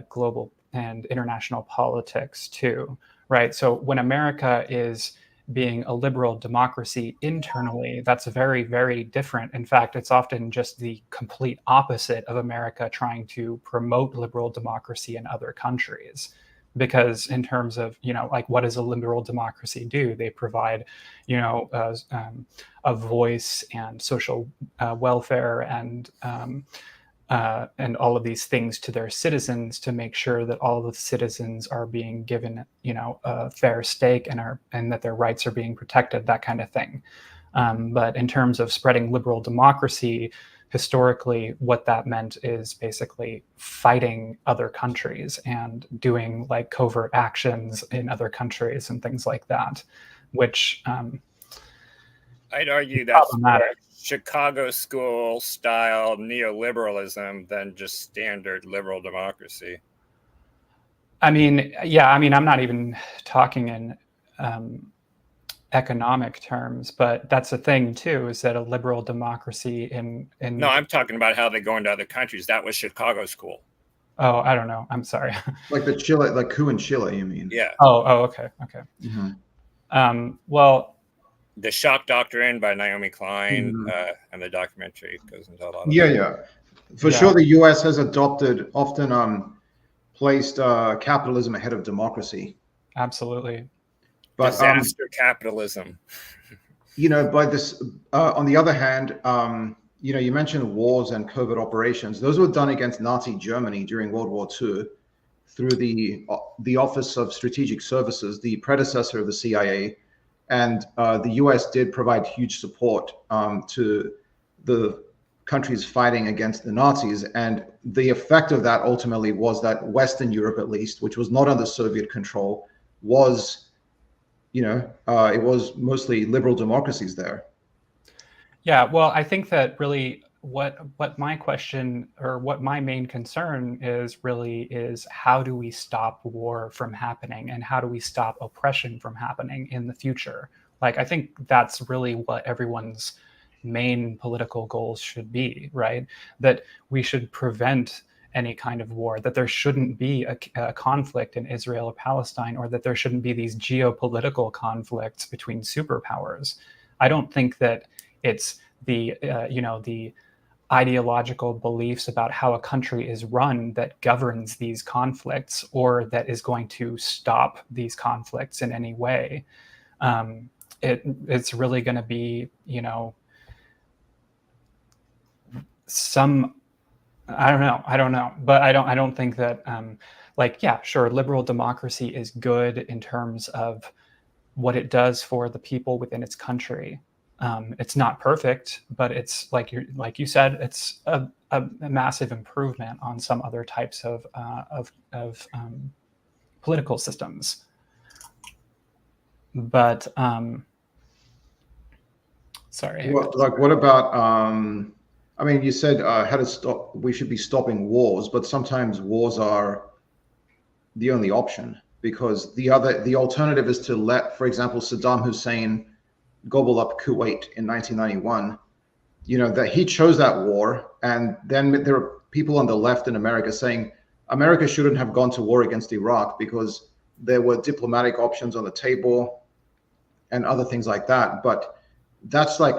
global and international politics too, right? So when America is being a liberal democracy internally, that's very, very different. In fact, it's often just the complete opposite of America trying to promote liberal democracy in other countries. Because in terms of, like what does a liberal democracy do? They provide, a voice and social welfare and all of these things to their citizens to make sure that all of the citizens are being given, a fair stake and that their rights are being protected, that kind of thing. But in terms of spreading liberal democracy, historically, what that meant is basically fighting other countries and doing like covert actions in other countries and things like that, which I'd argue that's more Chicago school style neoliberalism than just standard liberal democracy. I mean, yeah, I'm not even talking in economic terms, but that's the thing too, is that a liberal democracy in No, I'm talking about how they go into other countries. That was Chicago school. Oh, I don't know. I'm sorry. Like the Chile, like coup in Chile, you mean? Yeah. Oh, okay. Mm-hmm. Well, The Shock Doctrine by Naomi Klein, and the documentary goes into a lot of that. For sure, the U.S. has often placed capitalism ahead of democracy. Absolutely. But disaster capitalism. By this, on the other hand, you mentioned wars and covert operations. Those were done against Nazi Germany during World War II through the Office of Strategic Services, the predecessor of the CIA. And the U.S. did provide huge support to the countries fighting against the Nazis. And the effect of that ultimately was that Western Europe, at least, which was not under Soviet control, was, it was mostly liberal democracies there. Yeah, well, I think that really what my question or what my main concern is how do we stop war from happening and how do we stop oppression from happening in the future? Like, I think that's really what everyone's main political goals should be, right? That we should prevent any kind of war, that there shouldn't be a conflict in Israel or Palestine, or that there shouldn't be these geopolitical conflicts between superpowers. I don't think that it's the ideological beliefs about how a country is run that governs these conflicts or that is going to stop these conflicts in any way. It's really going to be, some, I don't know, but I don't think that yeah, sure, liberal democracy is good in terms of what it does for the people within its country. It's not perfect, but it's like you said, it's a massive improvement on some other types of political systems. But sorry. What about? You said how to stop. We should be stopping wars, but sometimes wars are the only option because the alternative is to let, for example, Saddam Hussein gobble up Kuwait in 1991. That he chose that war, and then there are people on the left in America saying America shouldn't have gone to war against Iraq because there were diplomatic options on the table and other things like that. But that's like,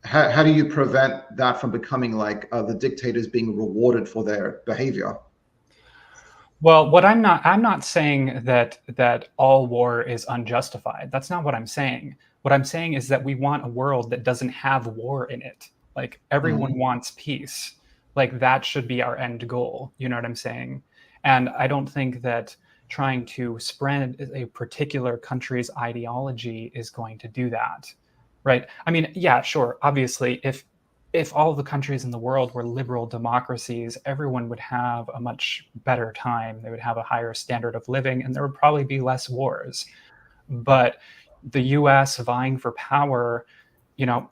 how do you prevent that from becoming like the dictators being rewarded for their behavior? Well, I'm not saying that all war is unjustified. That's not what I'm saying. What I'm saying is that we want a world that doesn't have war in it. Like everyone wants peace. Like that should be our end goal. You know what I'm saying? And I don't think that trying to spread a particular country's ideology is going to do that. right? I mean, yeah, sure. Obviously, if all the countries in the world were liberal democracies, everyone would have a much better time. They would have a higher standard of living, and there would probably be less wars. But the U.S. vying for power,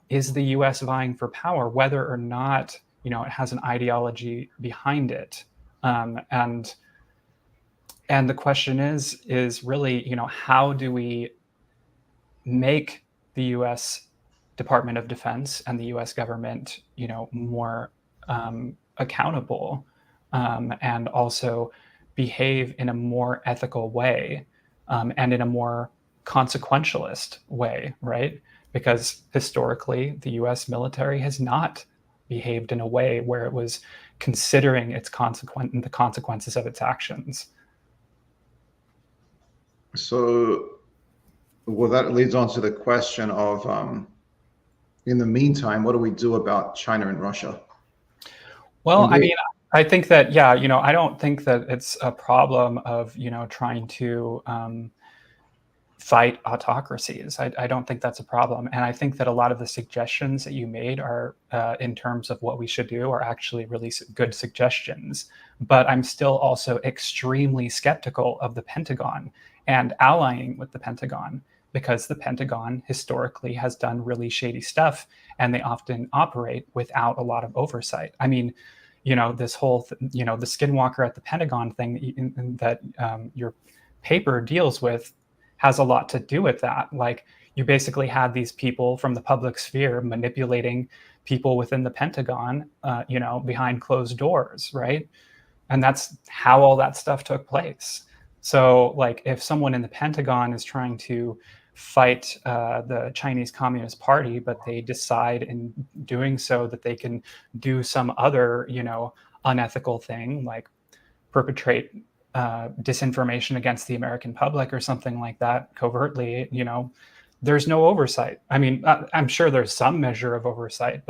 is the U.S. vying for power, whether or not it has an ideology behind it, and the question is really, how do we make the U.S. Department of Defense and the U.S. government, more accountable, and also behave in a more ethical way, and in a more consequentialist way, right? Because historically, the U.S. military has not behaved in a way where it was considering the consequences of its actions. So, well, that leads on to the question of, in the meantime, what do we do about China and Russia? Well, I mean, I think that, yeah, I don't think that it's a problem of, trying to fight autocracies. I don't think that's a problem. And I think that a lot of the suggestions that you made are, in terms of what we should do, are actually really good suggestions. But I'm still also extremely skeptical of the Pentagon and allying with the Pentagon, because the Pentagon historically has done really shady stuff, and they often operate without a lot of oversight. I mean, this whole, the skinwalker at the Pentagon thing that your paper deals with has a lot to do with that. Like, you basically had these people from the public sphere manipulating people within the Pentagon, behind closed doors, right? And that's how all that stuff took place. So, like, if someone in the Pentagon is trying to fight the Chinese Communist Party, but they decide in doing so that they can do some other, unethical thing, like perpetrate disinformation against the American public or something like that covertly, there's no oversight. I mean, I'm sure there's some measure of oversight,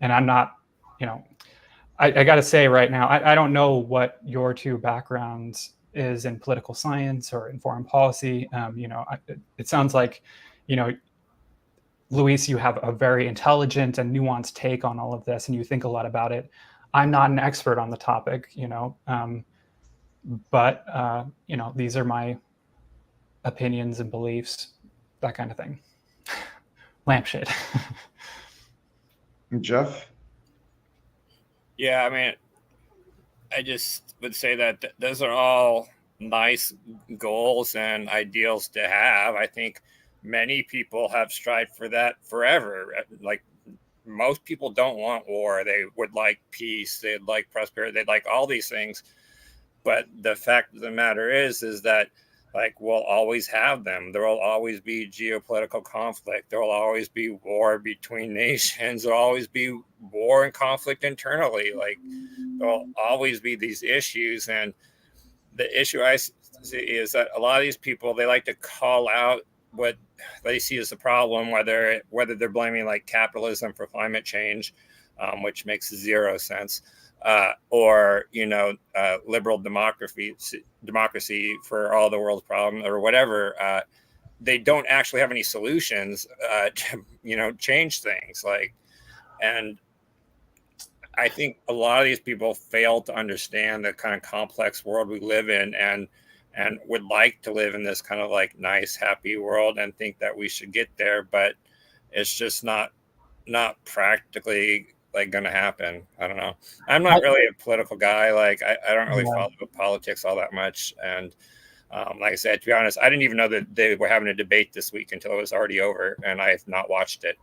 and I'm not, I got to say right now, I don't know what your two backgrounds is in political science or in foreign policy. It sounds like, Luis, you have a very intelligent and nuanced take on all of this, and you think a lot about it. I'm not an expert on the topic, but these are my opinions and beliefs, that kind of thing. Lampshade. Jeff? Yeah, I mean, I just would say that those are all nice goals and ideals to have. I think many people have strived for that forever. Like, most people don't want war. They would like peace. They'd like prosperity. They'd like all these things. But the fact of the matter is that, like, we'll always have them. There will always be geopolitical conflict. There will always be war between nations. There will always be war and conflict internally. Like, there will always be these issues. And the issue I see is that a lot of these people, they like to call out what they see as the problem, whether they're blaming like capitalism for climate change, which makes zero sense, or liberal democracy for all the world's problems, or whatever. They don't actually have any solutions to change things. And I think a lot of these people fail to understand the kind of complex world we live in, and would like to live in this kind of like nice, happy world, and think that we should get there, but it's just not practically like going to happen. I don't know. I'm not really a political guy. Like, I don't really follow politics all that much. And like I said, to be honest, I didn't even know that they were having a debate this week until it was already over, and I have not watched it.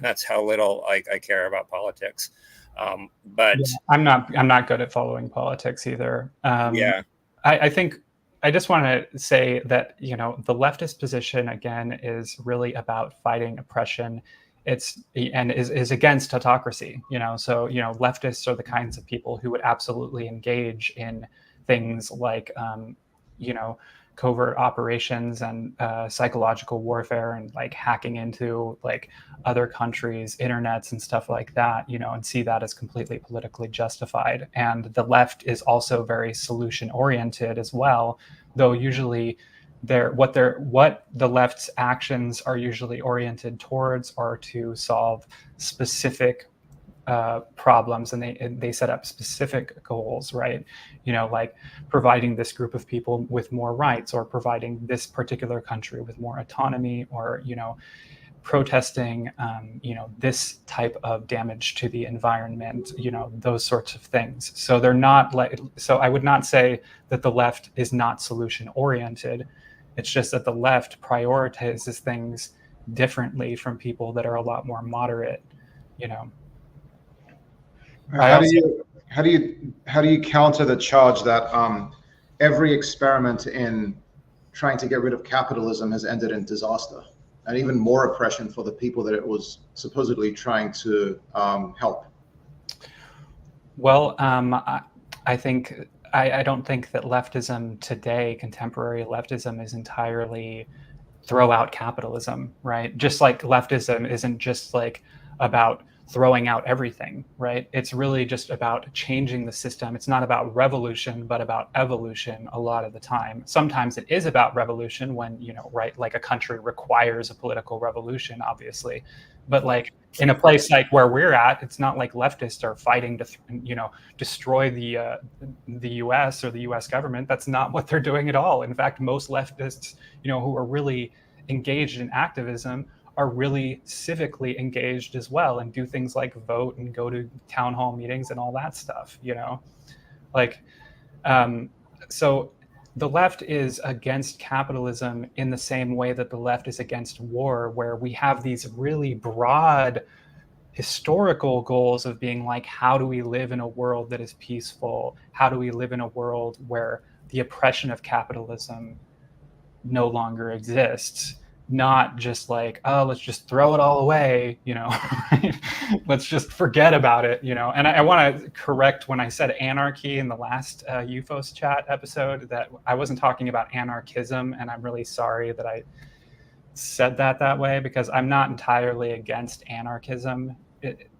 That's how little I care about politics. But yeah, I'm not good at following politics either. Yeah, I think I just want to say that, the leftist position, again, is really about fighting oppression. Is against autocracy. So leftists are the kinds of people who would absolutely engage in things like covert operations and psychological warfare, and like hacking into like other countries' internets and stuff like that, and see that as completely politically justified. And the left is also very solution oriented as well, though usually what the left's actions are usually oriented towards are to solve specific problems, and they set up specific goals, right? Like providing this group of people with more rights, or providing this particular country with more autonomy, or protesting this type of damage to the environment, those sorts of things. So they're not so I would not say that the left is not solution oriented. It's just that the left prioritizes things differently from people that are a lot more moderate. How do you counter the charge that every experiment in trying to get rid of capitalism has ended in disaster, and even more oppression for the people that it was supposedly trying to help? Well, I think I don't think that leftism today, contemporary leftism, is entirely throw out capitalism, right? Just like leftism isn't just like about throwing out everything, right? It's really just about changing the system. It's not about revolution, but about evolution a lot of the time. Sometimes it is about revolution when, right, like a country requires a political revolution, obviously. But like in a place like where we're at, it's not like leftists are fighting to, destroy the U.S. or the U.S. government. That's not what they're doing at all. In fact, most leftists, who are really engaged in activism are really civically engaged as well, and do things like vote and go to town hall meetings and all that stuff, so the left is against capitalism in the same way that the left is against war, where we have these really broad historical goals of being like, how do we live in a world that is peaceful? How do we live in a world where the oppression of capitalism no longer exists? Not just like, oh, let's just throw it all away, right? Let's just forget about it, And I want to correct, when I said anarchy in the last Ufos Chat episode, that I wasn't talking about anarchism, and I'm really sorry that I said that way, because I'm not entirely against anarchism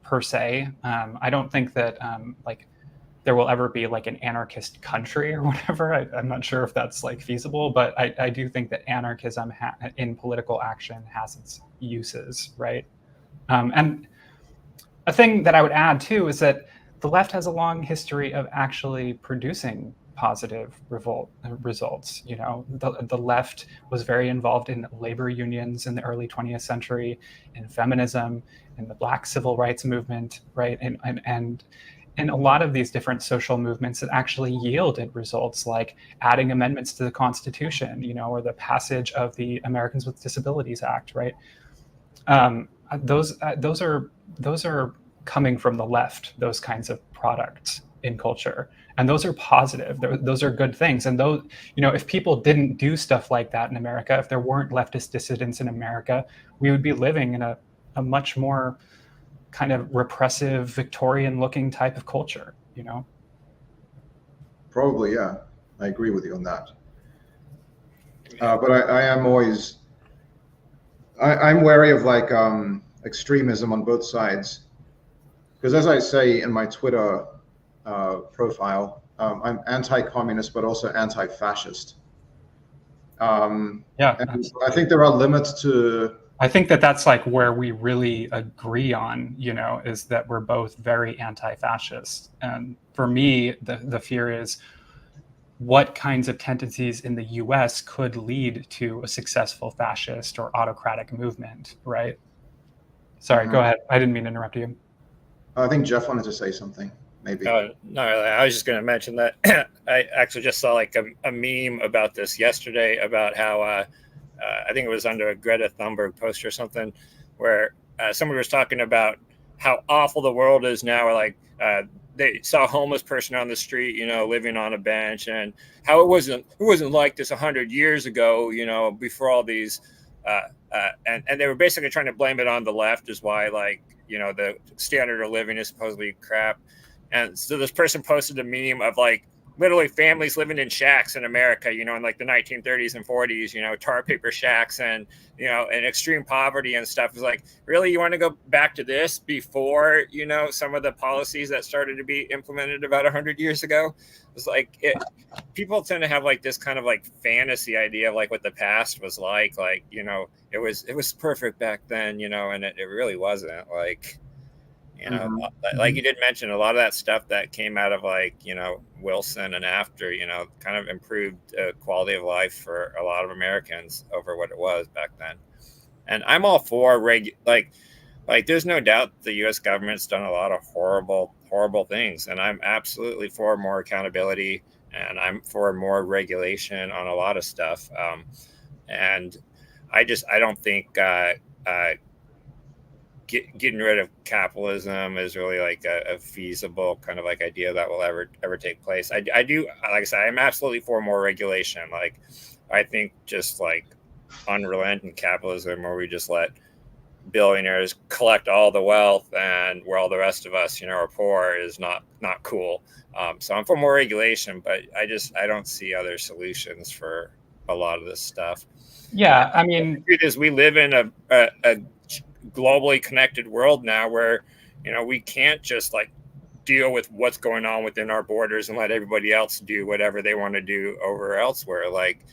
per se. I don't think that there will ever be like an anarchist country or whatever. I'm not sure if that's like feasible, but I do think that anarchism in political action has its uses, right? And a thing that I would add too is that the left has a long history of actually producing positive results. The left was very involved in labor unions in the early 20th century, in feminism, in the Black civil rights movement, right? And a lot of these different social movements that actually yielded results, like adding amendments to the Constitution, or the passage of the Americans with Disabilities Act, right? Those are coming from the left, those kinds of products in culture, and those are positive. Those are good things. And those, if people didn't do stuff like that in America, if there weren't leftist dissidents in America, we would be living in a much more kind of repressive, Victorian-looking type of culture, Probably, yeah. I agree with you on that. But I am always, I'm wary of like extremism on both sides, because as I say in my Twitter profile, I'm anti-communist, but also anti-fascist. And I think there are limits to. I think that's like where we really agree on, is that we're both very anti-fascist. And for me, the fear is what kinds of tendencies in the US could lead to a successful fascist or autocratic movement, right? Sorry, Go ahead. I didn't mean to interrupt you. I think Jeff wanted to say something, maybe. No, I was just going to mention that I actually just saw like a meme about this yesterday, about how I think it was under a Greta Thunberg post or something, where someone was talking about how awful the world is now, or like they saw a homeless person on the street, living on a bench, and how it wasn't like this 100 years ago, before all these, and they were basically trying to blame it on the left, is why, like, the standard of living is supposedly crap. And so this person posted a meme of like literally families living in shacks in America, you know, in like the 1930s and 40s, you know, tar paper shacks and, you know, and extreme poverty and stuff. Is like, really, you want to go back to this before, you know, some of the policies that started to be implemented about 100 years ago? It's like, people tend to have like this kind of like fantasy idea of like what the past was like, you know, it was perfect back then, you know, and it really wasn't. Like, you know, like you did mention, a lot of that stuff that came out of like, you know, Wilson and after, you know, kind of improved quality of life for a lot of Americans over what it was back then. And I'm all for like there's no doubt the U.S. government's done a lot of horrible things, and I'm absolutely for more accountability, and I'm for more regulation on a lot of stuff. And I don't think getting rid of capitalism is really like a feasible kind of like idea that will ever take place. I do, like I said, I'm absolutely for more regulation. Like, I think just like unrelenting capitalism where we just let billionaires collect all the wealth and where all the rest of us, you know, are poor is not cool. So I'm for more regulation, but I don't see other solutions for a lot of this stuff. Yeah, I mean, the truth is we live in a globally connected world now where, you know, we can't just like deal with what's going on within our borders and let everybody else do whatever they want to do over elsewhere. Like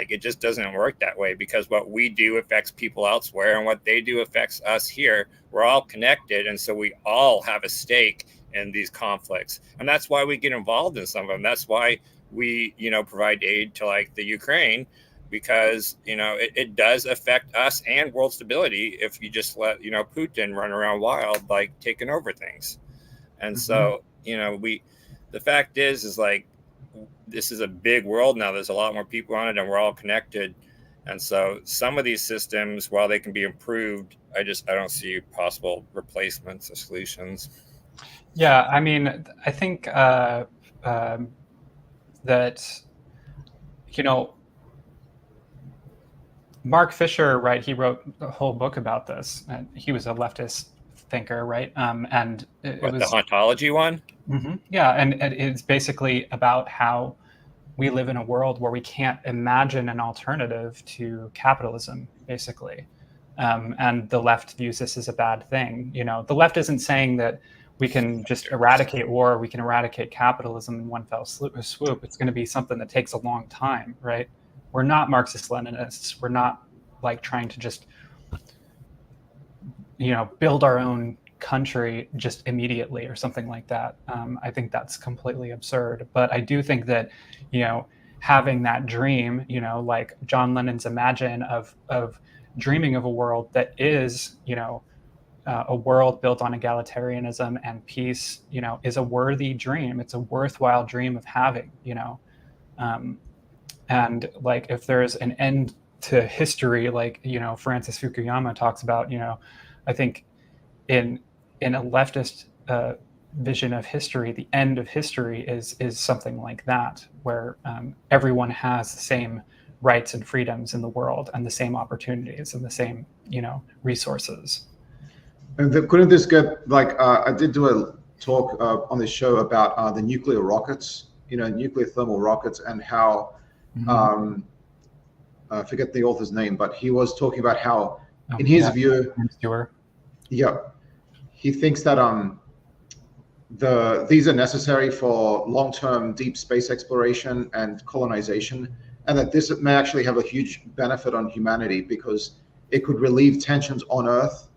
it just doesn't work that way, because what we do affects people elsewhere and what they do affects us here. We're all connected, and so we all have a stake in these conflicts, and that's why we get involved in some of them. That's why we, you know, provide aid to like the Ukraine, because, you know, it does affect us and world stability if you just let, you know, Putin run around wild, like taking over things. And so, you know, the fact is like, this is a big world now. There's a lot more people on it, and we're all connected. And so some of these systems, while they can be improved, I don't see possible replacements or solutions. Yeah, I mean, I think that, you know, Mark Fisher, right? He wrote a whole book about this, and he was a leftist thinker, right? And it was the ontology one. Yeah, and it's basically about how we live in a world where we can't imagine an alternative to capitalism, basically. And the left views this as a bad thing. You know, the left isn't saying that we can just eradicate war, we can eradicate capitalism in one fell swoop. It's going to be something that takes a long time, right? We're not Marxist-Leninists. We're not like trying to just, you know, build our own country just immediately or something like that. I think that's completely absurd. But I do think that, you know, having that dream, you know, like John Lennon's Imagine of dreaming of a world that is, you know, a world built on egalitarianism and peace, you know, is a worthy dream. It's a worthwhile dream of having, you know. And like, if there's an end to history, like, you know, Francis Fukuyama talks about, you know, I think in a leftist vision of history, the end of history is something like that, where everyone has the same rights and freedoms in the world and the same opportunities and the same, you know, resources. And couldn't this get like, I did do a talk on this show about the nuclear rockets, you know, nuclear thermal rockets, and how, I forget the author's name, but he was talking about how, in his view, he thinks that these are necessary for long-term deep space exploration and colonization, and that this may actually have a huge benefit on humanity because it could relieve tensions on Earth,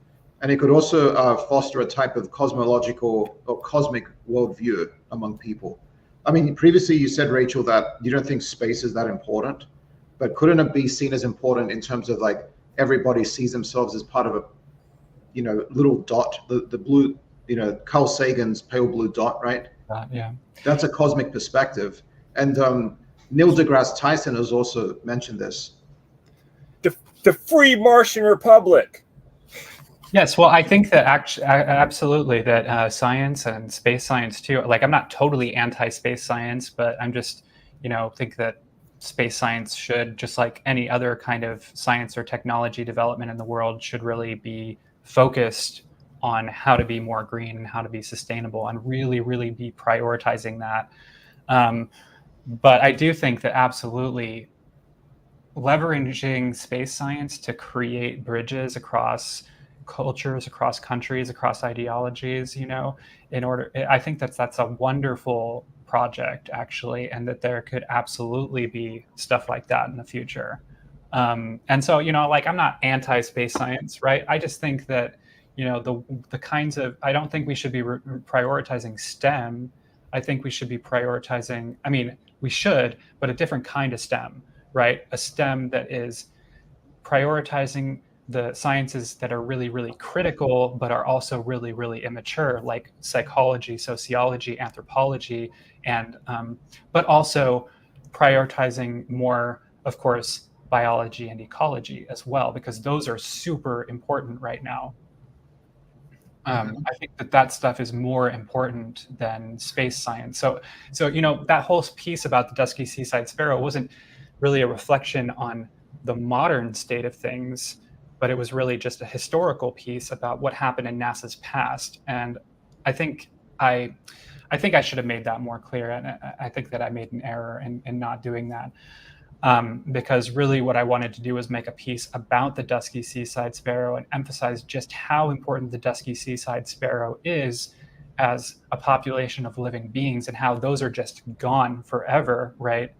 and it could also foster a type of cosmological or cosmic worldview among people. I mean, previously you said, Rachel, that you don't think space is that important, but couldn't it be seen as important in terms of like everybody sees themselves as part of a, you know, little dot, the blue, you know, Carl Sagan's pale blue dot, right? Yeah. That's a cosmic perspective. And Neil deGrasse Tyson has also mentioned this. The free Martian Republic. Yes, well, I think that absolutely that science and space science too. Like, I'm not totally anti-space science, but I'm just, you know, think that space science should, just like any other kind of science or technology development in the world, should really be focused on how to be more green and how to be sustainable, and really, really be prioritizing that. But I do think that absolutely leveraging space science to create bridges across cultures, across countries, across ideologies, I think that's a wonderful project, actually, and that there could absolutely be stuff like that in the future. And so, like, I'm not anti-space science, right? I just think that, the kinds of, I don't think we should be prioritizing STEM. I think we should be prioritizing, I mean, we should, but a different kind of STEM, right? A STEM that is prioritizing the sciences that are really, really critical, but are also really, really immature, like psychology, sociology, anthropology, and but also prioritizing more, of course, biology and ecology as well, because those are super important right now. I think that stuff is more important than space science. So that whole piece about the dusky seaside sparrow wasn't really a reflection on the modern state of things, but it was really just a historical piece about what happened in NASA's past. And I think I should have made that more clear, and I think that I made an error in not doing that. Because really what I wanted to do was make a piece about the dusky seaside sparrow and emphasize just how important the dusky seaside sparrow is as a population of living beings, and how those are just gone forever, right?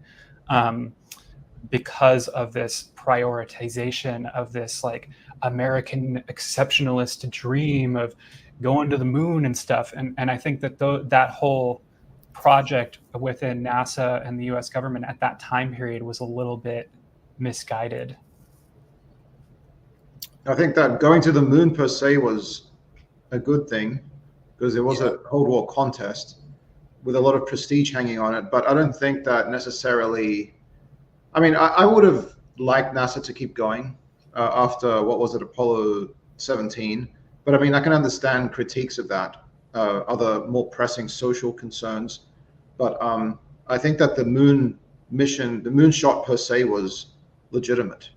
Because of this prioritization of this like American exceptionalist dream of going to the moon and stuff. And I think that that whole project within NASA and the US government at that time period was a little bit misguided. I think that going to the moon per se was a good thing, because it was a Cold War contest with a lot of prestige hanging on it. But I don't think that necessarily, I mean, I would have liked NASA to keep going after, what was it, Apollo 17. But I mean, I can understand critiques of that, other more pressing social concerns. But I think that the moon mission, the moonshot per se, was legitimate.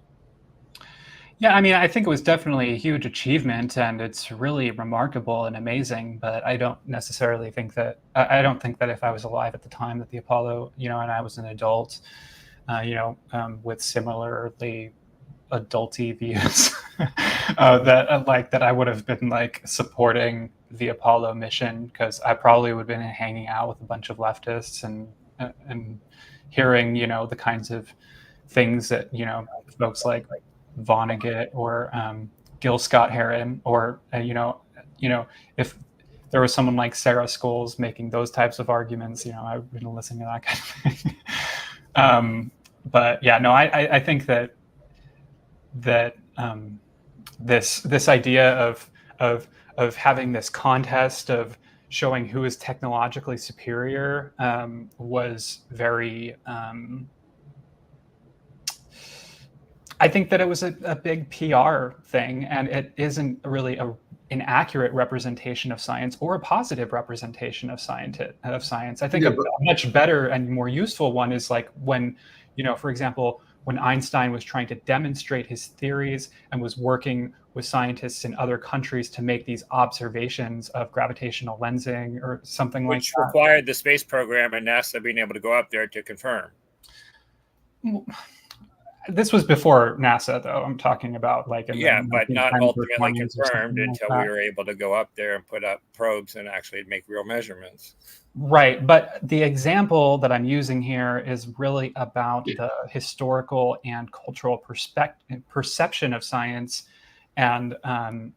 Yeah, I mean, I think it was definitely a huge achievement, and it's really remarkable and amazing. But I don't necessarily think that, I don't think that if I was alive at the time that the Apollo, and I was an adult, with similarly adulty views, that I would have been like supporting the Apollo mission, because I probably would have been hanging out with a bunch of leftists and hearing, the kinds of things that, folks like Vonnegut or Gil Scott Heron, or if there was someone like Sarah Scoles making those types of arguments, I've been listening to that kind of thing. But yeah, no, I think that this idea of having this contest of showing who is technologically superior was very. I think that it was a big PR thing, and it isn't really an accurate representation of science or a positive representation of science. I think a much better and more useful one is like when, for example, when Einstein was trying to demonstrate his theories and was working with scientists in other countries to make these observations of gravitational lensing or something like that. Which required the space program and NASA being able to go up there to confirm. This was before NASA, though. I'm talking about like but not ultimately confirmed until we were able to go up there and put up probes and actually make real measurements. Right, but the example that I'm using here is really about the historical and cultural perception of science, and the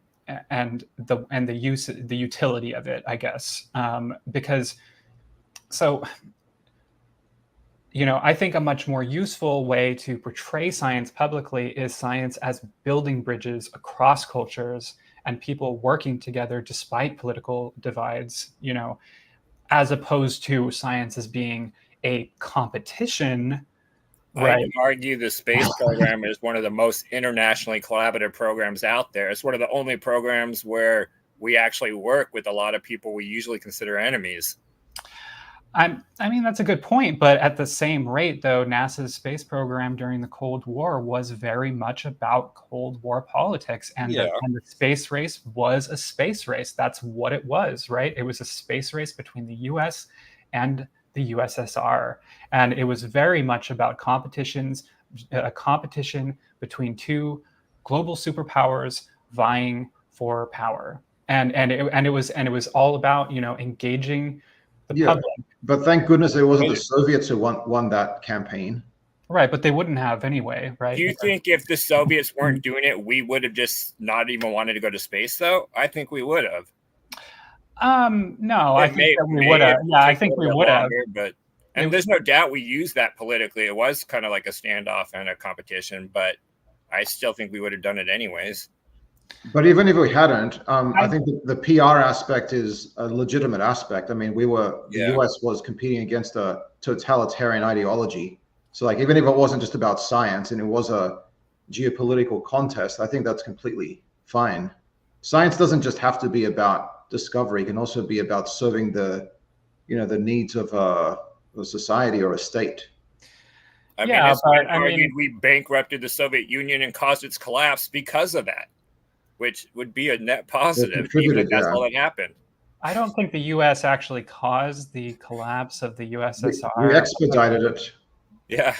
utility of it, I guess, because so. I think a much more useful way to portray science publicly is science as building bridges across cultures and people working together despite political divides, as opposed to science as being a competition. Right. I would argue the space program is one of the most internationally collaborative programs out there. It's one of the only programs where we actually work with a lot of people we usually consider enemies. I mean, that's a good point. But at the same rate, though, NASA's space program during the Cold War was very much about Cold War politics. And the space race was a space race. That's what it was, right? It was a space race between the US and the USSR, and it was very much about a competition between two global superpowers vying for power, and it was all about engaging the public. But thank goodness it wasn't the Soviets who won that campaign. Right, but they wouldn't have anyway, right? Do you think if the Soviets weren't doing it, we would have just not even wanted to go to space, though? I think we would have. No, I think that we would have. Yeah, I think we would have. And there's no doubt we used that politically. It was kind of like a standoff and a competition, but I still think we would have done it anyways. But even if we hadn't, I think the PR aspect is a legitimate aspect. I mean, the US was competing against a totalitarian ideology. So like, even if it wasn't just about science and it was a geopolitical contest, I think that's completely fine. Science doesn't just have to be about discovery. It can also be about serving the needs of a society or a state. I mean, it's been argued we bankrupted the Soviet Union and caused its collapse because of that, which would be a net positive, even if that's all that happened. I don't think the U.S. actually caused the collapse of the USSR. We expedited it. Yeah.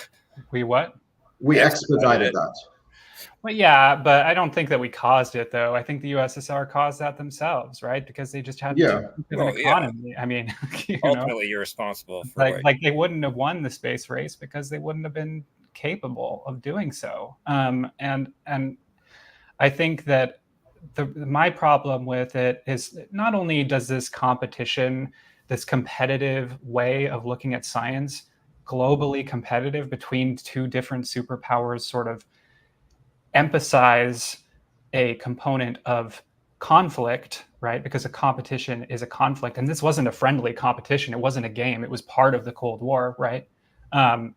We what? We expedited that. Well, yeah, but I don't think that we caused it, though. I think the USSR caused that themselves, right? Because they just had an economy. Yeah. I mean, ultimately, you're responsible for like they wouldn't have won the space race because they wouldn't have been capable of doing so. And I think that my problem with it is not only does this competition, this competitive way of looking at science, globally competitive between two different superpowers, sort of emphasize a component of conflict, right? Because a competition is a conflict, and this wasn't a friendly competition. It wasn't a game. It was part of the Cold War, right? And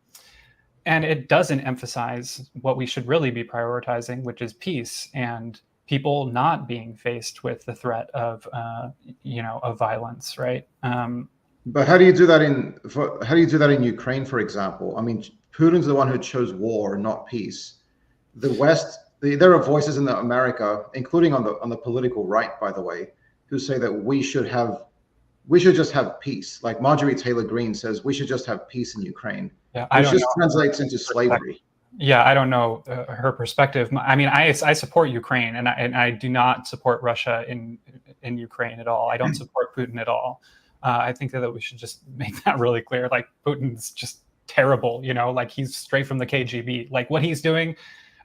it doesn't emphasize what we should really be prioritizing, which is peace and people not being faced with the threat of, of violence, right? But how do you do that in Ukraine, for example? I mean, Putin's the one who chose war, not peace. The West, there are voices in America, including on the political right, by the way, who say that we should just have peace. Like Marjorie Taylor Greene says, we should just have peace in Ukraine. Yeah, which just translates into slavery. Yeah, I don't know her perspective. I mean, I support Ukraine, and I do not support Russia in Ukraine at all. I don't support Putin at all. I think that we should just make that really clear. Like, Putin's just terrible, like he's straight from the KGB. Like what he's doing,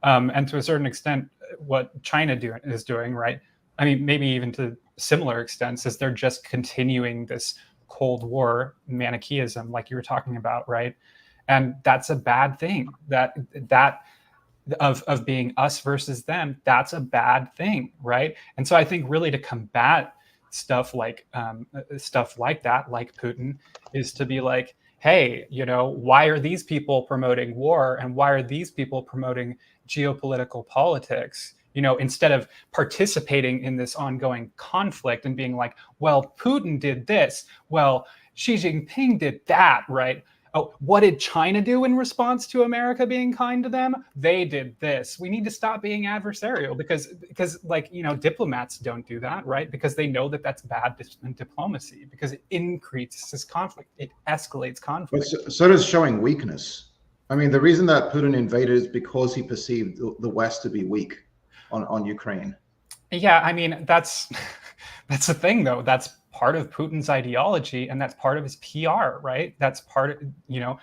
and to a certain extent, what China is doing, right? I mean, maybe even to similar extents, is they're just continuing this Cold War Manichaeism, like you were talking about, right? And that's a bad thing. That of being us versus them, that's a bad thing, right? And so I think really to combat stuff like that, like Putin, is to be like, hey, why are these people promoting war, and why are these people promoting geopolitical politics? Instead of participating in this ongoing conflict and being like, well, Putin did this, well, Xi Jinping did that, right? Oh, what did China do in response to America being kind to them? They did this. We need to stop being adversarial because diplomats don't do that, right? Because they know that that's bad diplomacy, because it increases conflict. It escalates conflict. But so does showing weakness. I mean, the reason that Putin invaded is because he perceived the West to be weak on Ukraine. Yeah, I mean, that's the thing, though. That's part of Putin's ideology, and that's part of his PR, right? That's part of,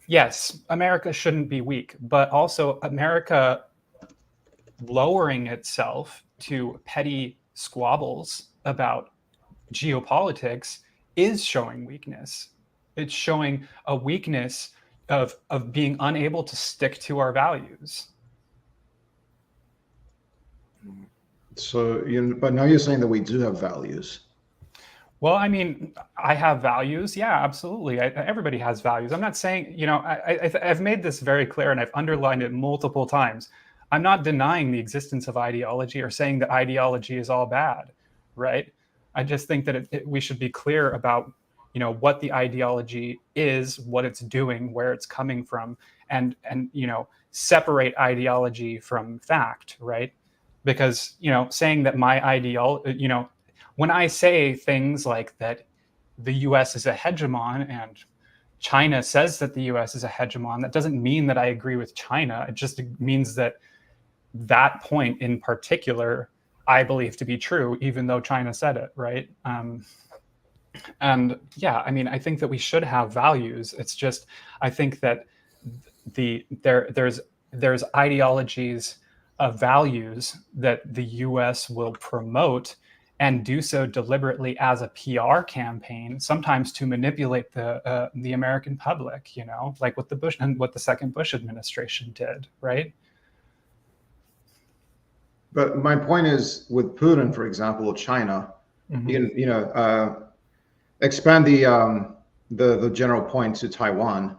yes, America shouldn't be weak, but also America lowering itself to petty squabbles about geopolitics is showing weakness. It's showing a weakness of being unable to stick to our values. So, but now you're saying that we do have values. Well, I mean, I have values. Yeah, absolutely. Everybody has values. I'm not saying, I've made this very clear, and I've underlined it multiple times. I'm not denying the existence of ideology or saying that ideology is all bad, right? I just think that we should be clear about, what the ideology is, what it's doing, where it's coming from, and separate ideology from fact, right? Because, saying that my ideology, when I say things like that, the US is a hegemon and China says that the US is a hegemon, that doesn't mean that I agree with China. It just means that that point in particular, I believe to be true, even though China said it, right? And yeah, I mean, I think that we should have values. It's just, I think that there's ideologies of values that the US will promote and do so deliberately as a PR campaign, sometimes to manipulate the American public, you know, like what the Bush and what the second Bush administration did, right? But my point is, with Putin, for example, or China, you know, expand the general point to Taiwan,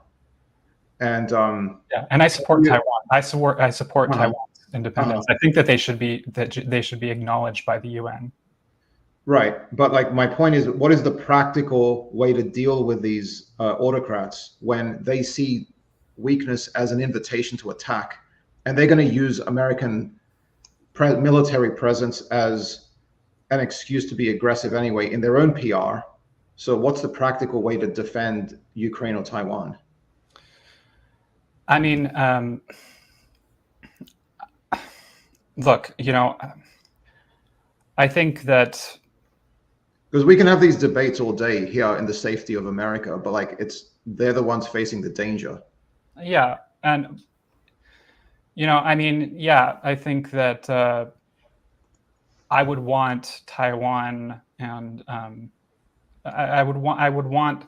and yeah, and I support Taiwan. I support Taiwan's independence. I think that they should be acknowledged by the UN. Right, but like my point is, what is the practical way to deal with these autocrats when they see weakness as an invitation to attack, and they're going to use American military presence as an excuse to be aggressive anyway in their own PR? So what's the practical way to defend Ukraine or Taiwan? I mean, look, you know, I think that because we can have these debates all day here in the safety of America, but like they're the ones facing the danger. Yeah, and you know, I mean, yeah, I think that I would want Taiwan, and I would want.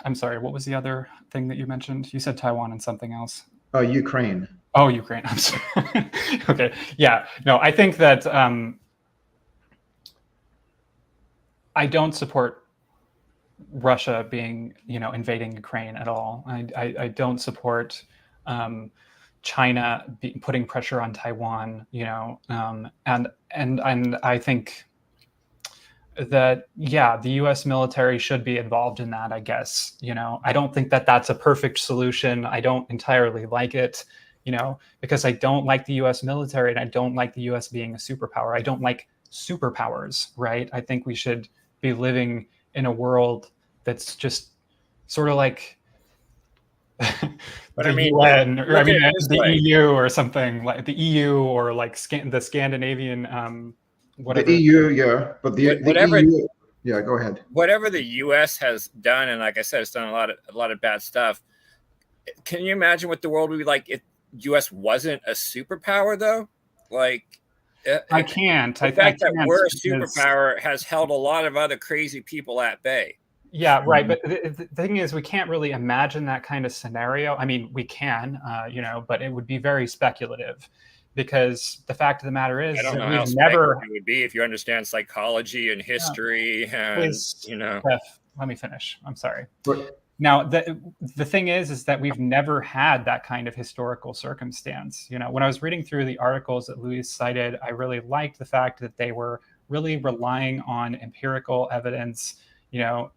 I'm sorry, what was the other thing that you mentioned? You said Taiwan and something else. Ukraine. Oh, Ukraine. I'm sorry. Okay, yeah, no, I think that I don't support Russia being, you know, invading Ukraine at all. I don't support China putting pressure on Taiwan, you know, and I think that, yeah, the U.S. military should be involved in that, I guess. You know, I don't think that that's a perfect solution. I don't entirely like it, you know, because I don't like the U.S. military and I don't like the U.S. being a superpower. I don't like superpowers, right? I think we should be living in a world that's just sort of like But the I mean, UN, or I mean the way. EU or something, like the EU or like the Scandinavian whatever. The EU, yeah, but the EU, yeah, go ahead. Whatever the US has done, and like I said, it's done a lot of bad stuff. Can you imagine what the world would be like if US wasn't a superpower, though? Like, I can't. The fact that we're a superpower has held a lot of other crazy people at bay. Yeah, right. But the thing is, we can't really imagine that kind of scenario. I mean, we can, you know, but it would be very speculative, because the fact of the matter is, I don't know how never it would be if you understand psychology and history. And please, you know, Jeff, let me finish. I'm sorry. Now, the thing is that we've never had that kind of historical circumstance. You know, when I was reading through the articles that Luis cited, I really liked the fact that they were really relying on empirical evidence, you know,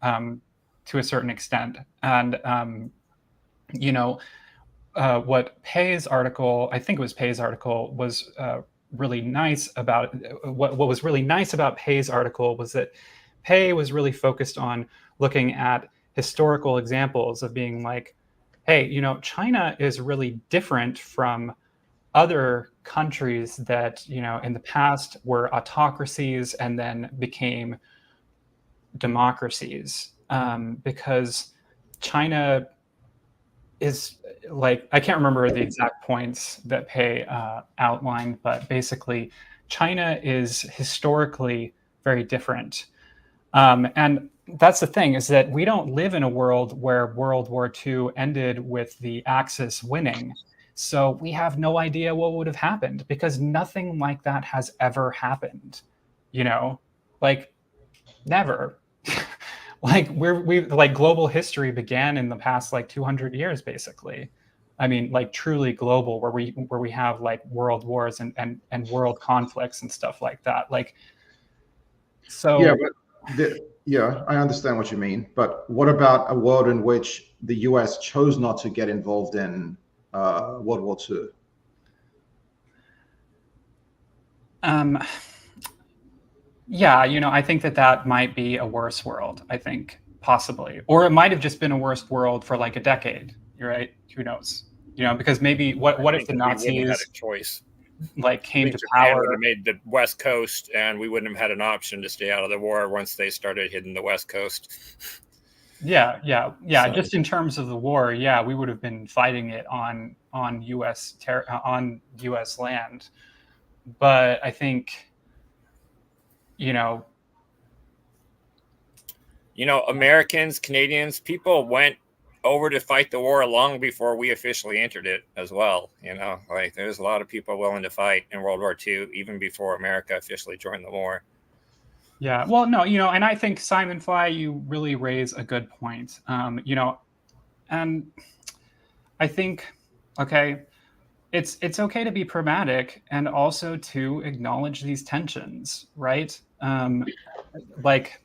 to a certain extent. And, you know, what Pei's article, I think it was Pei's article, was really nice about. What was really nice about Pei's article was that Pei was really focused on looking at historical examples of being like, hey, you know, China is really different from other countries that, you know, in the past were autocracies and then became democracies, because China is like, I can't remember the exact points that Pei outlined, but basically China is historically very different. And that's the thing, is that we don't live in a world where World War II ended with the Axis winning. So we have no idea what would have happened, because nothing like that has ever happened, you know, like never. Like we like global history began in the past like 200 years, basically. I mean, like truly global, where we have like world wars and world conflicts and stuff like that. Like, so yeah, but yeah, I understand what you mean. But what about a world in which the US chose not to get involved in World War II? Yeah, I think that might be a worse world, I think, possibly. Or it might have just been a worse world for like a decade, right? Who knows? Because maybe I what if think the we wouldn't have had a Nazis choice. like I came think to Japan would power? have made the West Coast, and we wouldn't have had an option to stay out of the war once they started hitting the West Coast. Yeah. So, Just in terms of the war, yeah, we would have been fighting it on on U.S. land. But I think, you know, Americans, Canadians, people went over to fight the war long before we officially entered it as well. Like there's a lot of people willing to fight in World War II even before America officially joined the war. yeah. Well, no, and I think Simon Fly, you really raise a good point. And I think, okay, it's okay to be pragmatic and also to acknowledge these tensions, right? Like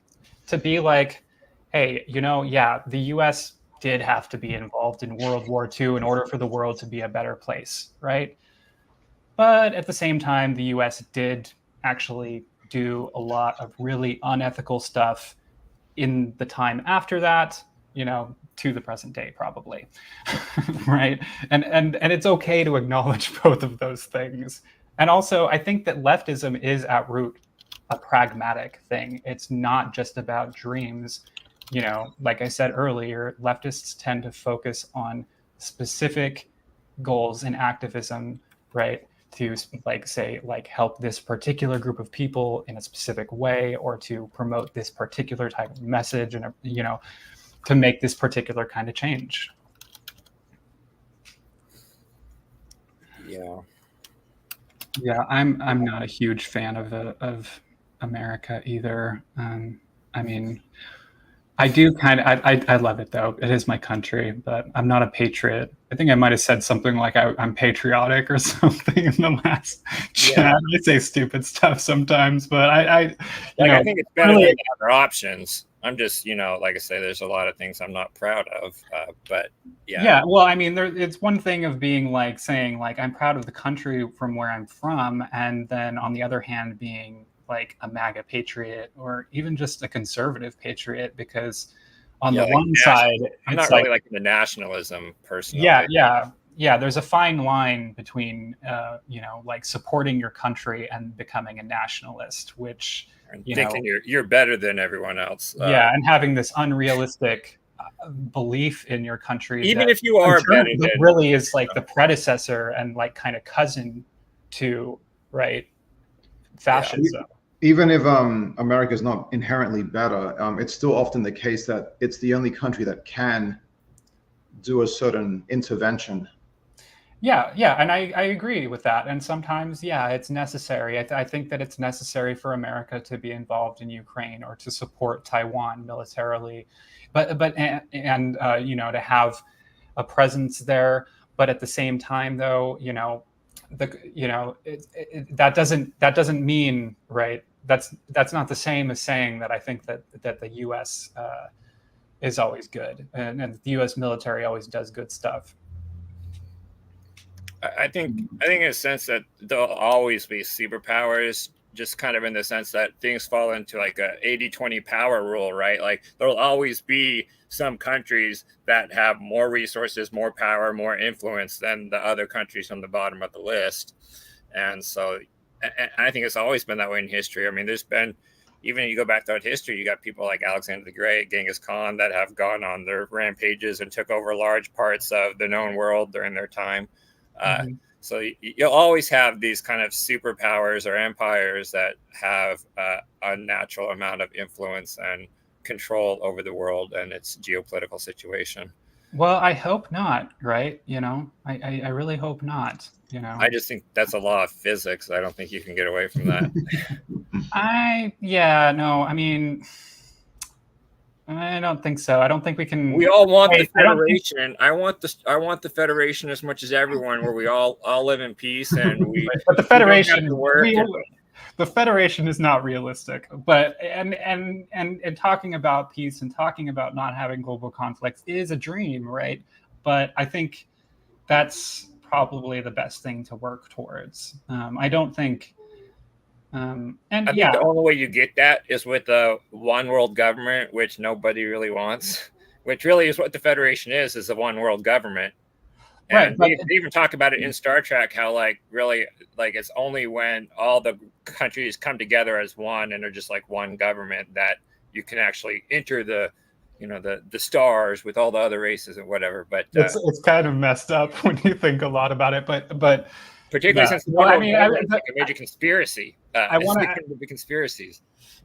to be like, hey, yeah, the U.S. did have to be involved in World War II in order for the world to be a better place, right? But at the same time, the US did actually do a lot of really unethical stuff in the time after that, to the present day, probably. Right? And it's okay to acknowledge both of those things. And also, I think that leftism is at root a pragmatic thing. It's not just about dreams. Like I said earlier, leftists tend to focus on specific goals in activism, right? To say help this particular group of people in a specific way, or to promote this particular type of message, and to make this particular kind of change. Yeah, I'm not a huge fan of America either. I mean, I do kind of. I love it though. It is my country, but I'm not a patriot. I think I might have said something like I'm patriotic or something in the last chat. I say stupid stuff sometimes, but I think it's better really, than the other options. I'm just, like I say, there's a lot of things I'm not proud of, but yeah. Yeah, well, I mean, it's one thing of being saying I'm proud of the country from where I'm from, and then on the other hand, being like a MAGA patriot or even just a conservative patriot, because on the one side, I'm not really like the nationalism personally. Yeah. There's a fine line between, supporting your country and becoming a nationalist, which thinking you're better than everyone else. Yeah, and having this unrealistic belief in your country, even if you are better than, really is like the predecessor and kind of cousin to fascism. Even if America is not inherently better, it's still often the case that it's the only country that can do a certain intervention. Yeah, and I agree with that. And sometimes, yeah, it's necessary. I think that it's necessary for America to be involved in Ukraine or to support Taiwan militarily, but to have a presence there. But at the same time, though, that doesn't mean, right. That's not the same as saying that I think that the U.S. Is always good, and the U.S. military always does good stuff. I think in a sense that there'll always be superpowers, just kind of in the sense that things fall into like a 80-20 power rule, right? Like there'll always be some countries that have more resources, more power, more influence than the other countries on the bottom of the list. And so I think it's always been that way in history. I mean, there's been, even if you go back throughout history, you got people like Alexander the Great, Genghis Khan, that have gone on their rampages and took over large parts of the known world during their time. So you'll always have these kind of superpowers or empires that have a unnatural amount of influence and control over the world and its geopolitical situation. Well, I hope not, right? I really hope not. I just think that's a law of physics. I don't think you can get away from that. I mean, I don't think so. I don't think we can. We all want the Federation. I want the Federation as much as everyone, where we all live in peace and we. But the Federation, the Federation is not realistic. But and talking about peace and talking about not having global conflicts is a dream, right? But I think that's probably the best thing to work towards. I don't think. And I think the only way you get that is with a one world government, which nobody really wants, which really is what the Federation is a one world government. Right, And but they even talk about it in Star Trek, how like really like it's only when all the countries come together as one and they're just like one government that you can actually enter the, you know, the stars with all the other races and whatever. But it's kind of messed up when you think a lot about it. But particularly since the federal government is like a major conspiracy. I want to the conspiracies.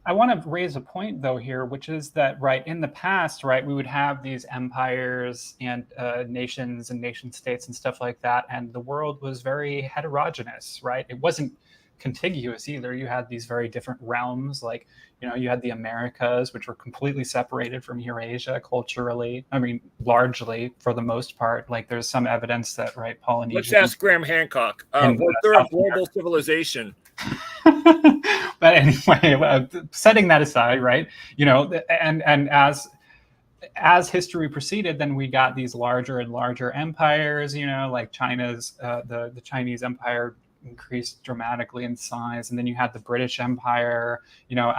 I want to raise a point though here, which is that right in the past, right, we would have these empires and nations and nation states and stuff like that, and the world was very heterogeneous, right? It wasn't contiguous either. You had these very different realms, like, you know, you had the Americas, which were completely separated from Eurasia culturally. I mean, largely for the most part. Like, there's some evidence that, right, Polynesia. Let's ask Graham Hancock. Was there a global civilization? But anyway, setting that aside, right? You know, and as history proceeded, then we got these larger and larger empires. You know, like China's the Chinese Empire increased dramatically in size, and then you had the British Empire. You know,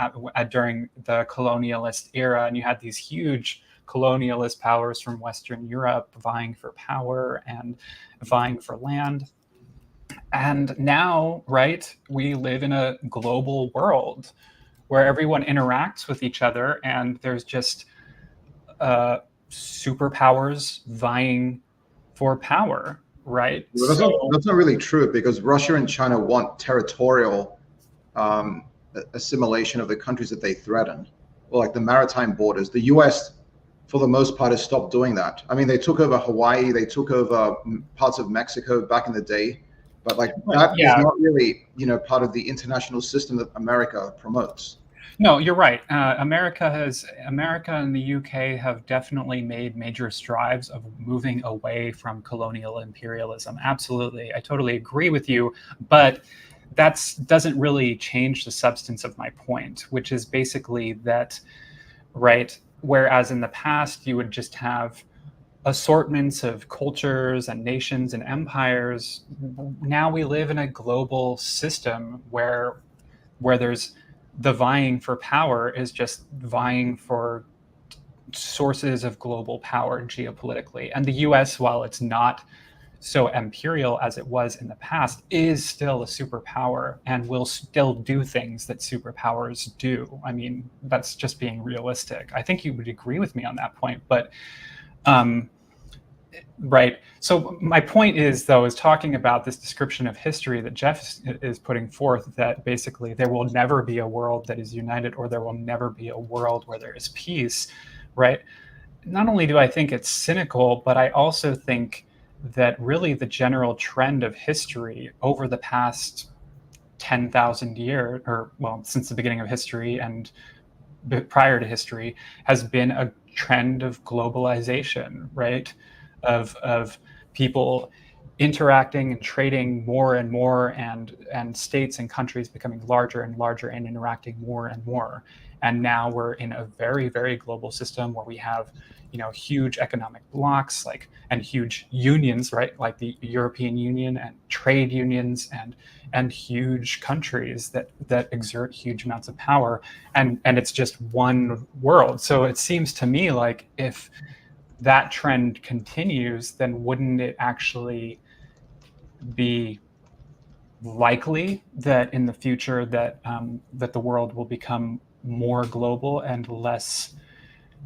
during the colonialist era, and you had these huge colonialist powers from Western Europe vying for power and vying for land. And now, right, we live in a global world where everyone interacts with each other, and there's just superpowers vying for power, right? Well, that's not really true, because Russia and China want territorial assimilation of the countries that they threaten, or like the maritime borders. The US, for the most part, has stopped doing that. I mean, they took over Hawaii, they took over parts of Mexico back in the day. But like that is not really, you know, part of the international system that America promotes. No, you're right. America and the UK have definitely made major strides of moving away from colonial imperialism. Absolutely, I totally agree with you. But that doesn't really change the substance of my point, which is basically that, right? Whereas in the past you would just have assortments of cultures and nations and empires, now we live in a global system where there's the vying for power is just vying for sources of global power geopolitically. And the US, while it's not so imperial as it was in the past, is still a superpower and will still do things that superpowers do. I mean, that's just being realistic. I think you would agree with me on that point, but right. So my point is, though, is talking about this description of history that Jeff is putting forth, that basically there will never be a world that is united, or there will never be a world where there is peace, right? Not only do I think it's cynical, but I also think that really the general trend of history over the past 10,000 years, or well, since the beginning of history and prior to history, has been a trend of globalization, right? Of people interacting and trading more and more, and states and countries becoming larger and larger and interacting more and more. And now we're in a very, very global system where we have, you know, huge economic blocks, like, and huge unions, right? Like the European Union, and trade unions, and huge countries that exert huge amounts of power. And it's just one world. So it seems to me like if that trend continues, then wouldn't it actually be likely that in the future that that the world will become more global and less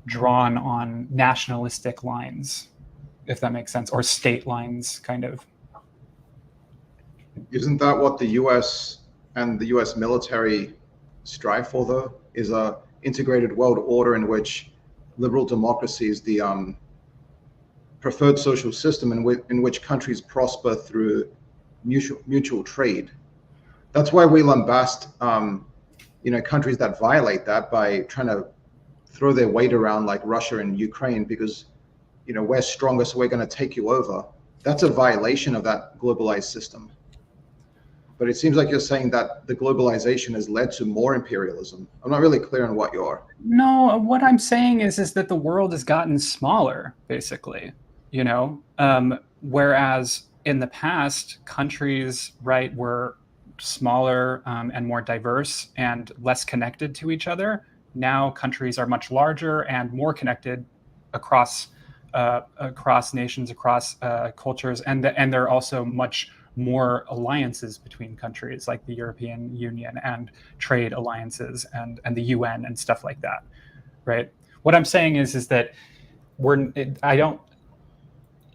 drawn on nationalistic lines, if that makes sense, or state lines, kind of? Isn't that what the US and the US military strive for, though? Is a integrated world order in which liberal democracy is the preferred social system, in which countries prosper through mutual trade. That's why we lambast, you know, countries that violate that by trying to throw their weight around, like Russia and Ukraine, because, you know, we're stronger, so we're going to take you over. That's a violation of that globalized system. But it seems like you're saying that the globalization has led to more imperialism. I'm not really clear on what you are. No, what I'm saying is that the world has gotten smaller, basically. You know, whereas in the past, countries, right, were smaller and more diverse and less connected to each other. Now countries are much larger and more connected across nations, across cultures, and there are also much more alliances between countries, like the European Union and trade alliances and the UN and stuff like that, right? What I'm saying is that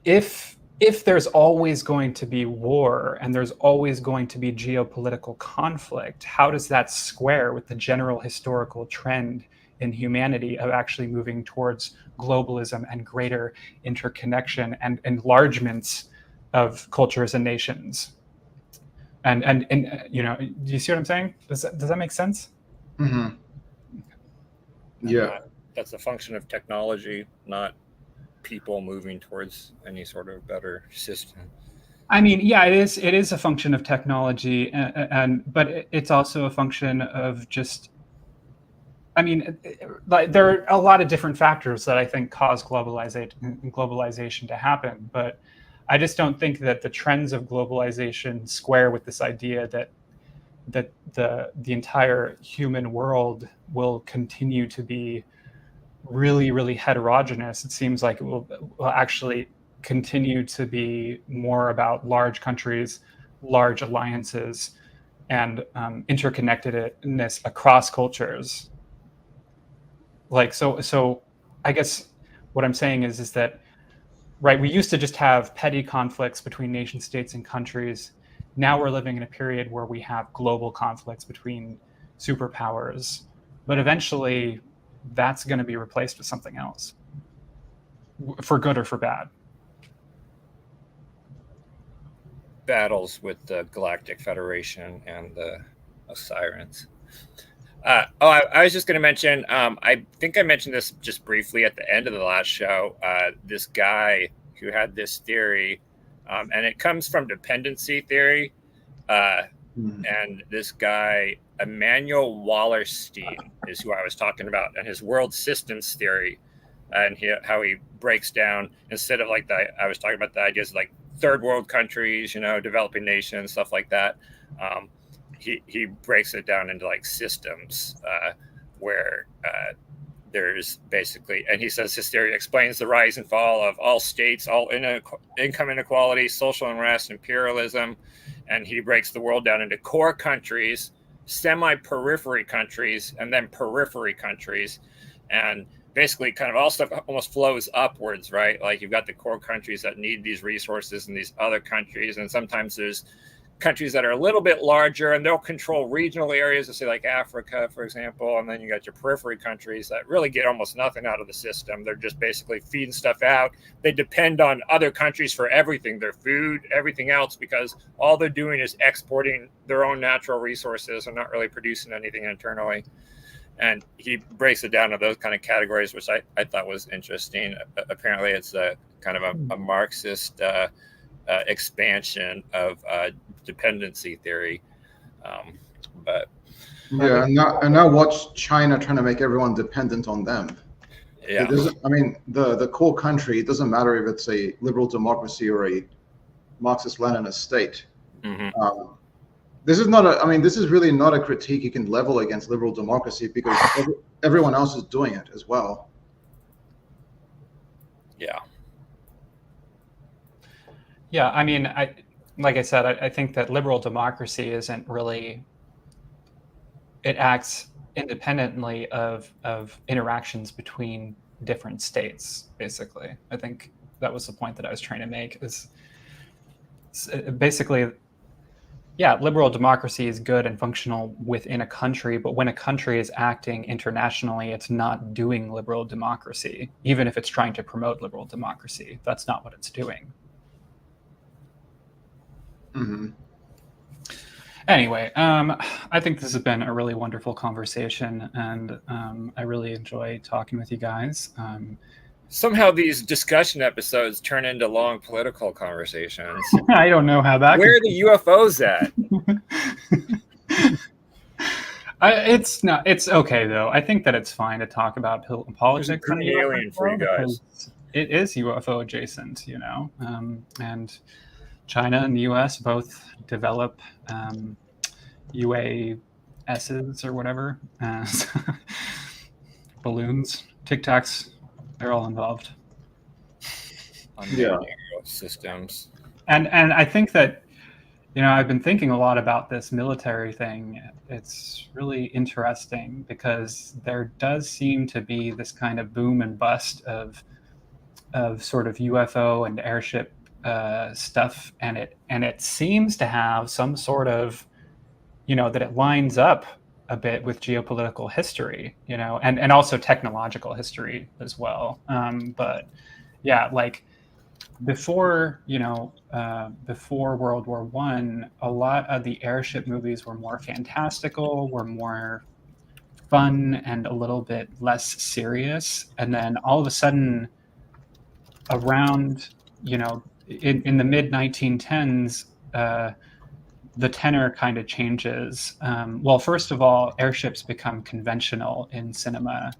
if there's always going to be war and there's always going to be geopolitical conflict, how does that square with the general historical trend in humanity of actually moving towards globalism and greater interconnection and enlargements of cultures and nations? And you know, do you see what I'm saying? Does that make sense? Mm-hmm. Yeah. That's a function of technology, not people moving towards any sort of better system. I mean, yeah, it is a function of technology, but it's also a function of just, I mean, like, there are a lot of different factors that I think cause globalization to happen, but I just don't think that the trends of globalization square with this idea that the entire human world will continue to be really, really heterogeneous. It seems like it will actually continue to be more about large countries, large alliances, and interconnectedness across cultures. Like, so I guess what I'm saying is that, right, we used to just have petty conflicts between nation states and countries. Now we're living in a period where we have global conflicts between superpowers, but eventually that's going to be replaced with something else, for good or for bad. Battles with the Galactic Federation and the Sirens. I was just going to mention, I think I mentioned this just briefly at the end of the last show, this guy who had this theory, and it comes from dependency theory. And this guy, Emmanuel Wallerstein, is who I was talking about, and his world systems theory, and how he breaks down, instead of like I was talking about the ideas of like third world countries, you know, developing nations, stuff like that. He breaks it down into like systems where there's basically, and he says his theory explains the rise and fall of all states, all income inequality, social unrest, imperialism. And he breaks the world down into core countries, semi-periphery countries, and then periphery countries. And basically kind of all stuff almost flows upwards, right? Like you've got the core countries that need these resources and these other countries. And sometimes there's countries that are a little bit larger and they'll control regional areas, let's say like Africa, for example. And then you got your periphery countries that really get almost nothing out of the system. They're just basically feeding stuff out. They depend on other countries for everything, their food, everything else, because all they're doing is exporting their own natural resources and not really producing anything internally. And he breaks it down to those kind of categories, which I thought was interesting. Apparently it's a kind of a Marxist expansion of dependency theory, but yeah, and now watch China trying to make everyone dependent on them. Yeah, I mean, the core country, it doesn't matter if it's a liberal democracy or a Marxist-Leninist state. Mm-hmm. This is really not a critique you can level against liberal democracy, because everyone else is doing it as well. Yeah, I mean, like I said, I think that liberal democracy isn't really, it acts independently of interactions between different states, basically. I think that was the point that I was trying to make, is basically, yeah, liberal democracy is good and functional within a country, but when a country is acting internationally, it's not doing liberal democracy, even if it's trying to promote liberal democracy. That's not what it's doing. Mm-hmm. Anyway, I think this has been a really wonderful conversation, and I really enjoy talking with you guys. Somehow these discussion episodes turn into long political conversations. I don't know how that. Where are the UFOs at? It's not. It's okay though. I think that it's fine to talk about politics. There's a green alien for you guys. It is UFO adjacent, you know, and China and the U.S. both develop UASs or whatever. Balloons, Tic Tacs, they're all involved. Unmanned aerial systems. And I think that, I've been thinking a lot about this military thing. It's really interesting because there does seem to be this kind of boom and bust of sort of UFO and airship stuff, and it seems to have some sort of, that it lines up a bit with geopolitical history, and also technological history as well. But yeah, like before World War One, a lot of the airship movies were more fantastical, were more fun, and a little bit less serious. And then all of a sudden, around in the mid 1910s, the tenor kind of changes. Well, first of all, airships become conventional in cinema.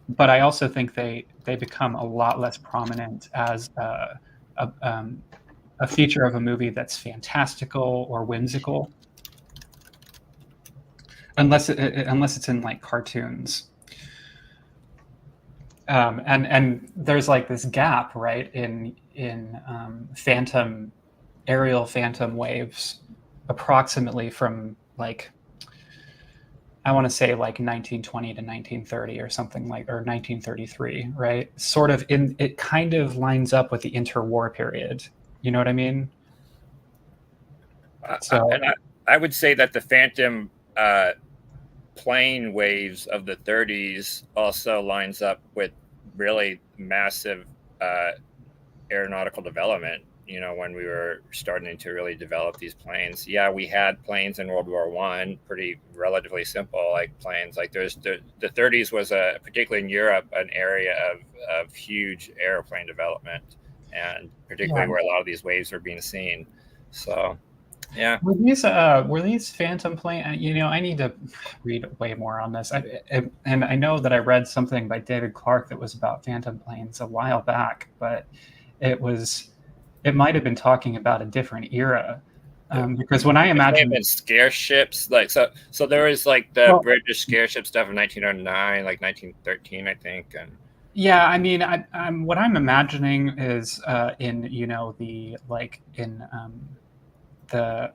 But I also think they become a lot less prominent as a feature of a movie that's fantastical or whimsical, unless it's in like cartoons. And there's like this gap, right, in aerial phantom waves, approximately from like, I want to say like 1920 to 1930 or something like, or 1933, right? Sort of it kind of lines up with the interwar period. You know what I mean? So I would say that the phantom plane waves of the 30s also lines up with really massive aeronautical development. When we were starting to really develop these planes. Yeah, we had planes in World War One, pretty relatively simple, like planes. Like the 30s was particularly in Europe, an area of huge airplane development, and particularly where a lot of these waves were being seen. So, yeah. Were these phantom plane? I need to read way more on this. And I know that I read something by David Clark that was about phantom planes a while back, but it might have been talking about a different era, because when I imagine scare ships, like so there was like the British scare ship stuff in 1909, like 1913, I think, and yeah, I mean, I'm what I'm imagining is in the like in the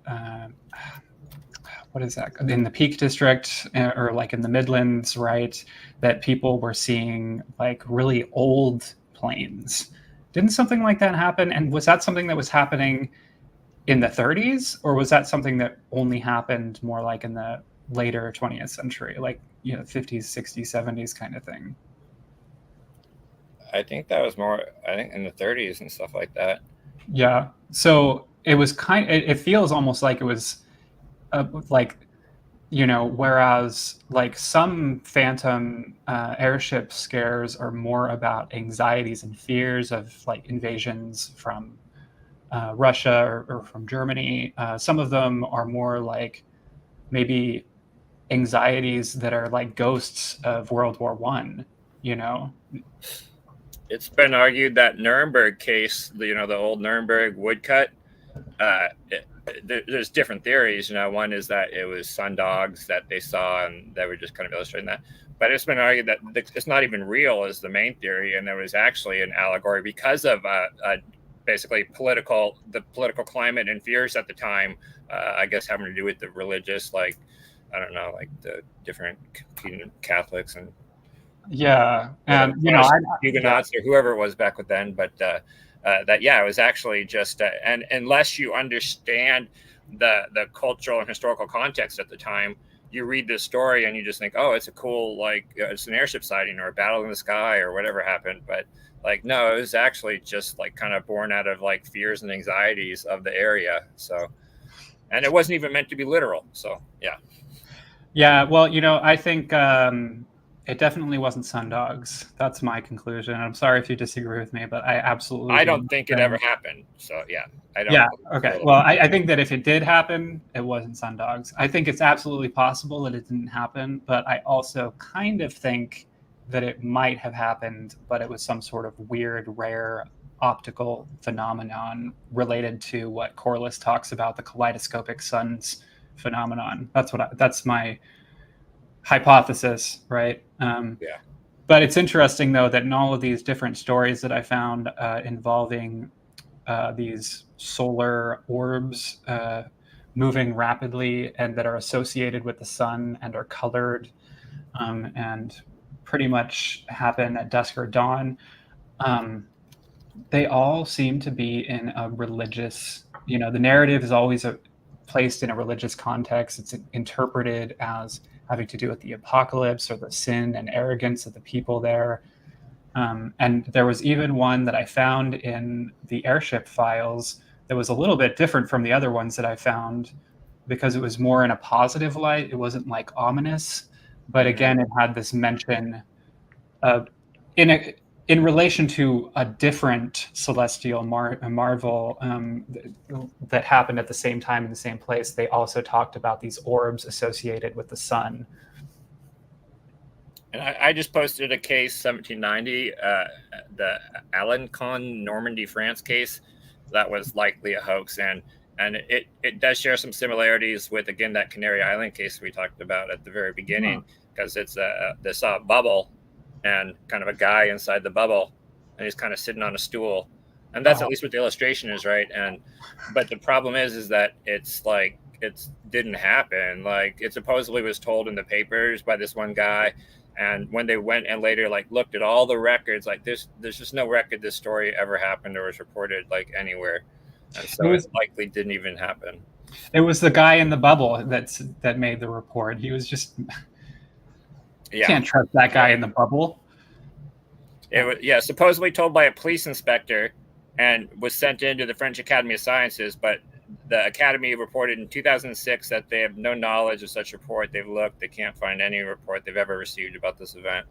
what is that, in the Peak District, or like in the Midlands, right? That people were seeing like really old planes. Didn't something like that happen? And was that something that was happening in the 30s, or was that something that only happened more like in the later 20th century, like 50s, 60s, 70s kind of thing? I think that was more, in the 30s and stuff like that. Yeah. So it was it feels almost like it was like, whereas like some phantom airship scares are more about anxieties and fears of like invasions from Russia or from Germany. Some of them are more like maybe anxieties that are like ghosts of World War One. It's been argued that Nuremberg case, the old Nuremberg woodcut, there's different theories. One is that it was sundogs that they saw and they were just kind of illustrating that. But it's been argued that it's not even real is the main theory, and there was actually an allegory because of basically the political climate and fears at the time. I guess having to do with the religious, like I don't know, like the different Catholics and and Huguenots or whoever it was back then. But it was actually just and unless you understand the cultural and historical context at the time, you read this story and you just think, oh, it's a cool, like it's an airship sighting or a battle in the sky or whatever happened. But like, no, it was actually just like kind of born out of like fears and anxieties of the area. So, and it wasn't even meant to be literal. So, yeah. Yeah. Well, I think it definitely wasn't sundogs. That's my conclusion. I'm sorry if you disagree with me, but I don't think it ever happened. So yeah, I don't. Yeah. Okay. Well, I think that if it did happen, it wasn't sundogs. I think it's absolutely possible that it didn't happen, but I also kind of think that it might have happened, but it was some sort of weird, rare optical phenomenon related to what Corliss talks about, the kaleidoscopic suns phenomenon. That's my hypothesis, right? Yeah. But it's interesting, though, that in all of these different stories that I found involving these solar orbs moving rapidly and that are associated with the sun and are colored and pretty much happen at dusk or dawn, they all seem to be in a religious, the narrative is always placed in a religious context. It's interpreted as having to do with the apocalypse or the sin and arrogance of the people there. And there was even one that I found in the airship files that was a little bit different from the other ones that I found because it was more in a positive light. It wasn't like ominous, but again, it had this mention in relation to a different celestial marvel that happened at the same time in the same place. They also talked about these orbs associated with the sun. And I just posted a case, 1790, the Alencon, Normandy, France case, that was likely a hoax. And it does share some similarities with, again, that Canary Island case we talked about at the very beginning, because it's this bubble and kind of a guy inside the bubble, and he's kind of sitting on a stool. And that's at least what the illustration is, right? But the problem is that it's like, it didn't happen. Like, it supposedly was told in the papers by this one guy. And when they went and later looked at all the records, there's just no record this story ever happened or was reported anywhere. And so it likely didn't even happen. It was the guy in the bubble that made the report. He was just can't trust that guy in the bubble. It was supposedly told by a police inspector and was sent into the French Academy of Sciences, but the Academy reported in 2006 that they have no knowledge of such report. They've looked, they can't find any report they've ever received about this event.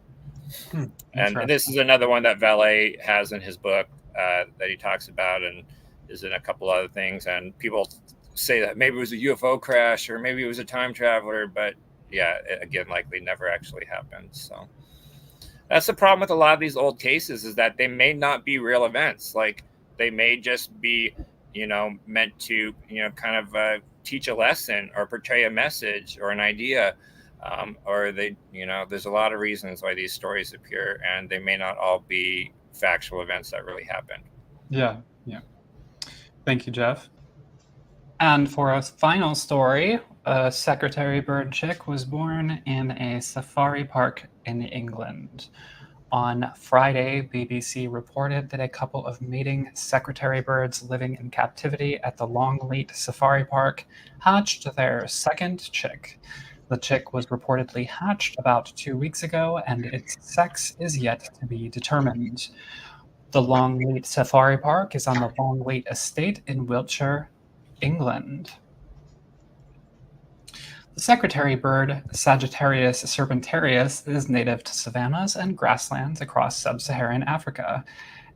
And this is another one that Vallée has in his book that he talks about and is in a couple other things. And people say that maybe it was a UFO crash or maybe it was a time traveler, but yeah, again, likely never actually happened. So that's the problem with a lot of these old cases, is that they may not be real events. They may just be meant to, kind of teach a lesson or portray a message or an idea. Or there's a lot of reasons why these stories appear, and they may not all be factual events that really happened. Yeah. Thank you, Jeff. And for a final story, a Secretary bird chick was born in a safari park in England. On Friday, BBC reported that a couple of mating secretary birds living in captivity at the Longleat Safari Park hatched their second chick. The chick was reportedly hatched about 2 weeks ago, and its sex is yet to be determined. The Longleat Safari Park is on the Longleat Estate in Wiltshire, England. The secretary bird, Sagittarius serpentarius, is native to savannas and grasslands across sub-Saharan Africa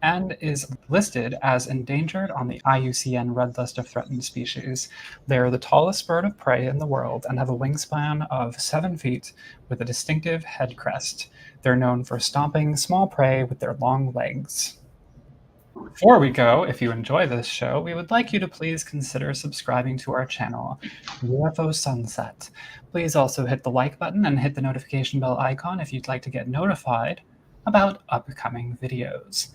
and is listed as endangered on the IUCN Red List of Threatened Species. They are the tallest bird of prey in the world and have a wingspan of 7 feet with a distinctive head crest. They're known for stomping small prey with their long legs. Before we go, if you enjoy this show, we would like you to please consider subscribing to our channel, Ufo Sunset. Please also hit the like button and hit the notification bell icon if you'd like to get notified about upcoming videos.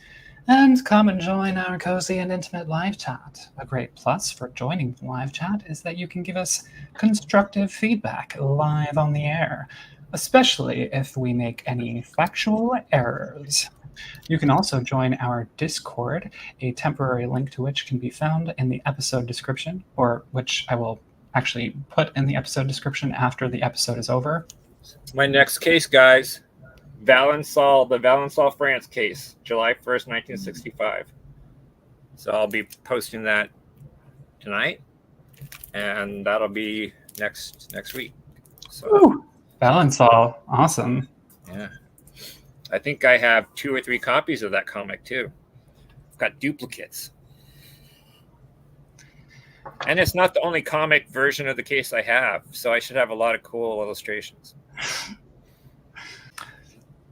And come and join our cozy and intimate live chat. A great plus for joining the live chat is that you can give us constructive feedback live on the air, especially if we make any factual errors. You can also join our Discord, a temporary link to which can be found in the episode description, or which I will actually put in the episode description after the episode is over. My next case, guys, the Valençol, France case, July 1st, 1965. So I'll be posting that tonight, and that'll be next week. So Valençol, awesome. Yeah. I think I have 2 or 3 copies of that comic too. I've got duplicates. And it's not the only comic version of the case I have, so I should have a lot of cool illustrations.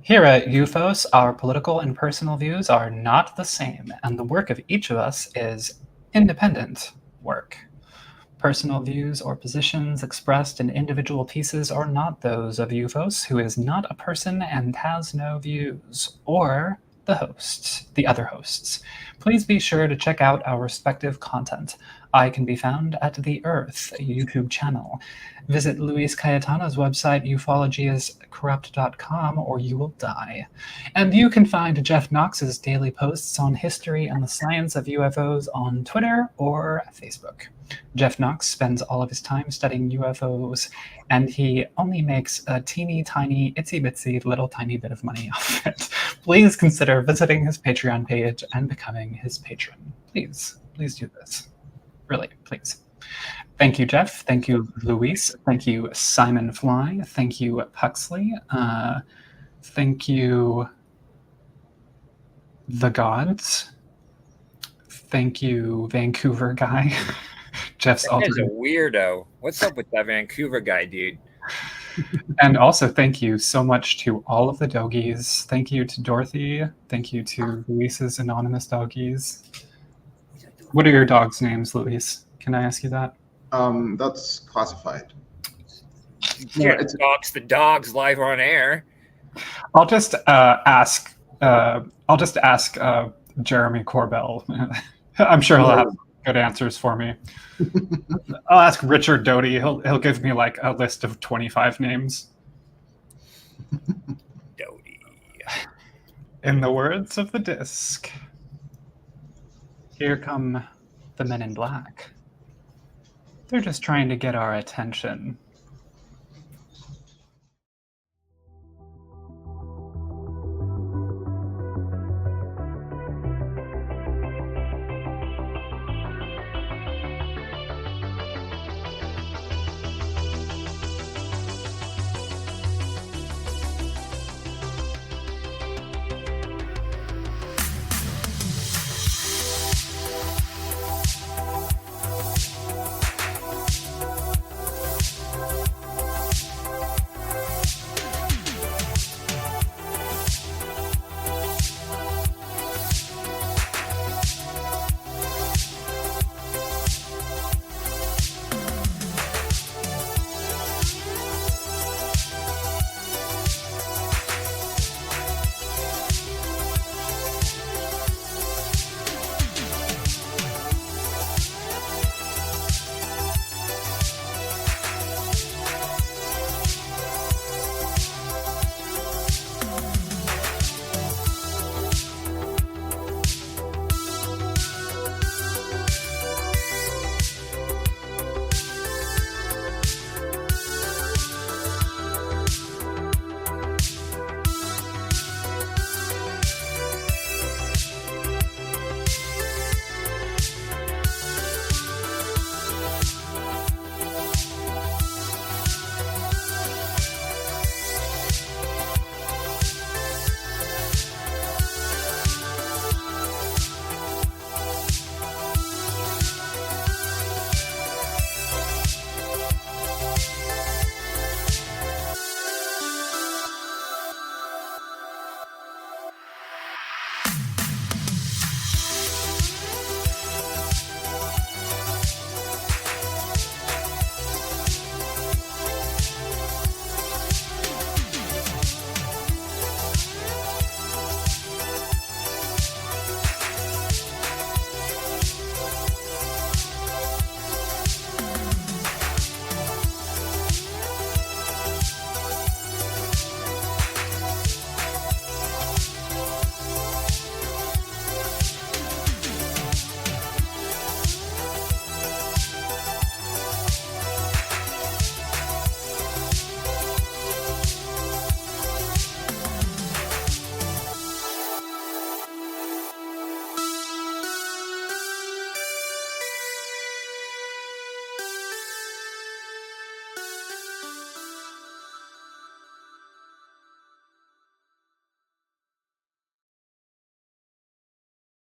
Here at Ufos, our political and personal views are not the same, and the work of each of us is independent work. Personal views or positions expressed in individual pieces are not those of Ufos, who is not a person and has no views, or the hosts, the other hosts. Please be sure to check out our respective content. I can be found at The Earth YouTube channel. Visit Luis Cayetano's website, ufologyiscorrupt.com, or you will die. And you can find Jeff Knox's daily posts on history and the science of UFOs on Twitter or Facebook. Jeff Knox spends all of his time studying UFOs, and he only makes a teeny tiny, itsy bitsy, little tiny bit of money off it. Please consider visiting his Patreon page and becoming his patron. Please do this. Really, please. Thank you, Jeff. Thank you, Luis. Thank you, Simon Fly. Thank you, Puxley. Thank you, The Gods. Thank you, Vancouver guy. Jeff's That guy's a alternate. weirdo. What's up with that Vancouver guy, dude? And also, thank you so much to all of the doggies. Thank you to Dorothy. Thank you to Luis's anonymous doggies. What are your dogs' names, Luis? Can I ask you that? That's classified. Yeah, Dogs the dogs live on air. I'll just ask. I'll just ask Jeremy Corbell. I'm sure he'll have good answers for me. I'll ask Richard Doty. He'll give me like a list of 25 names. Doty. In the words of the disc, here come the men in black. They're just trying to get our attention.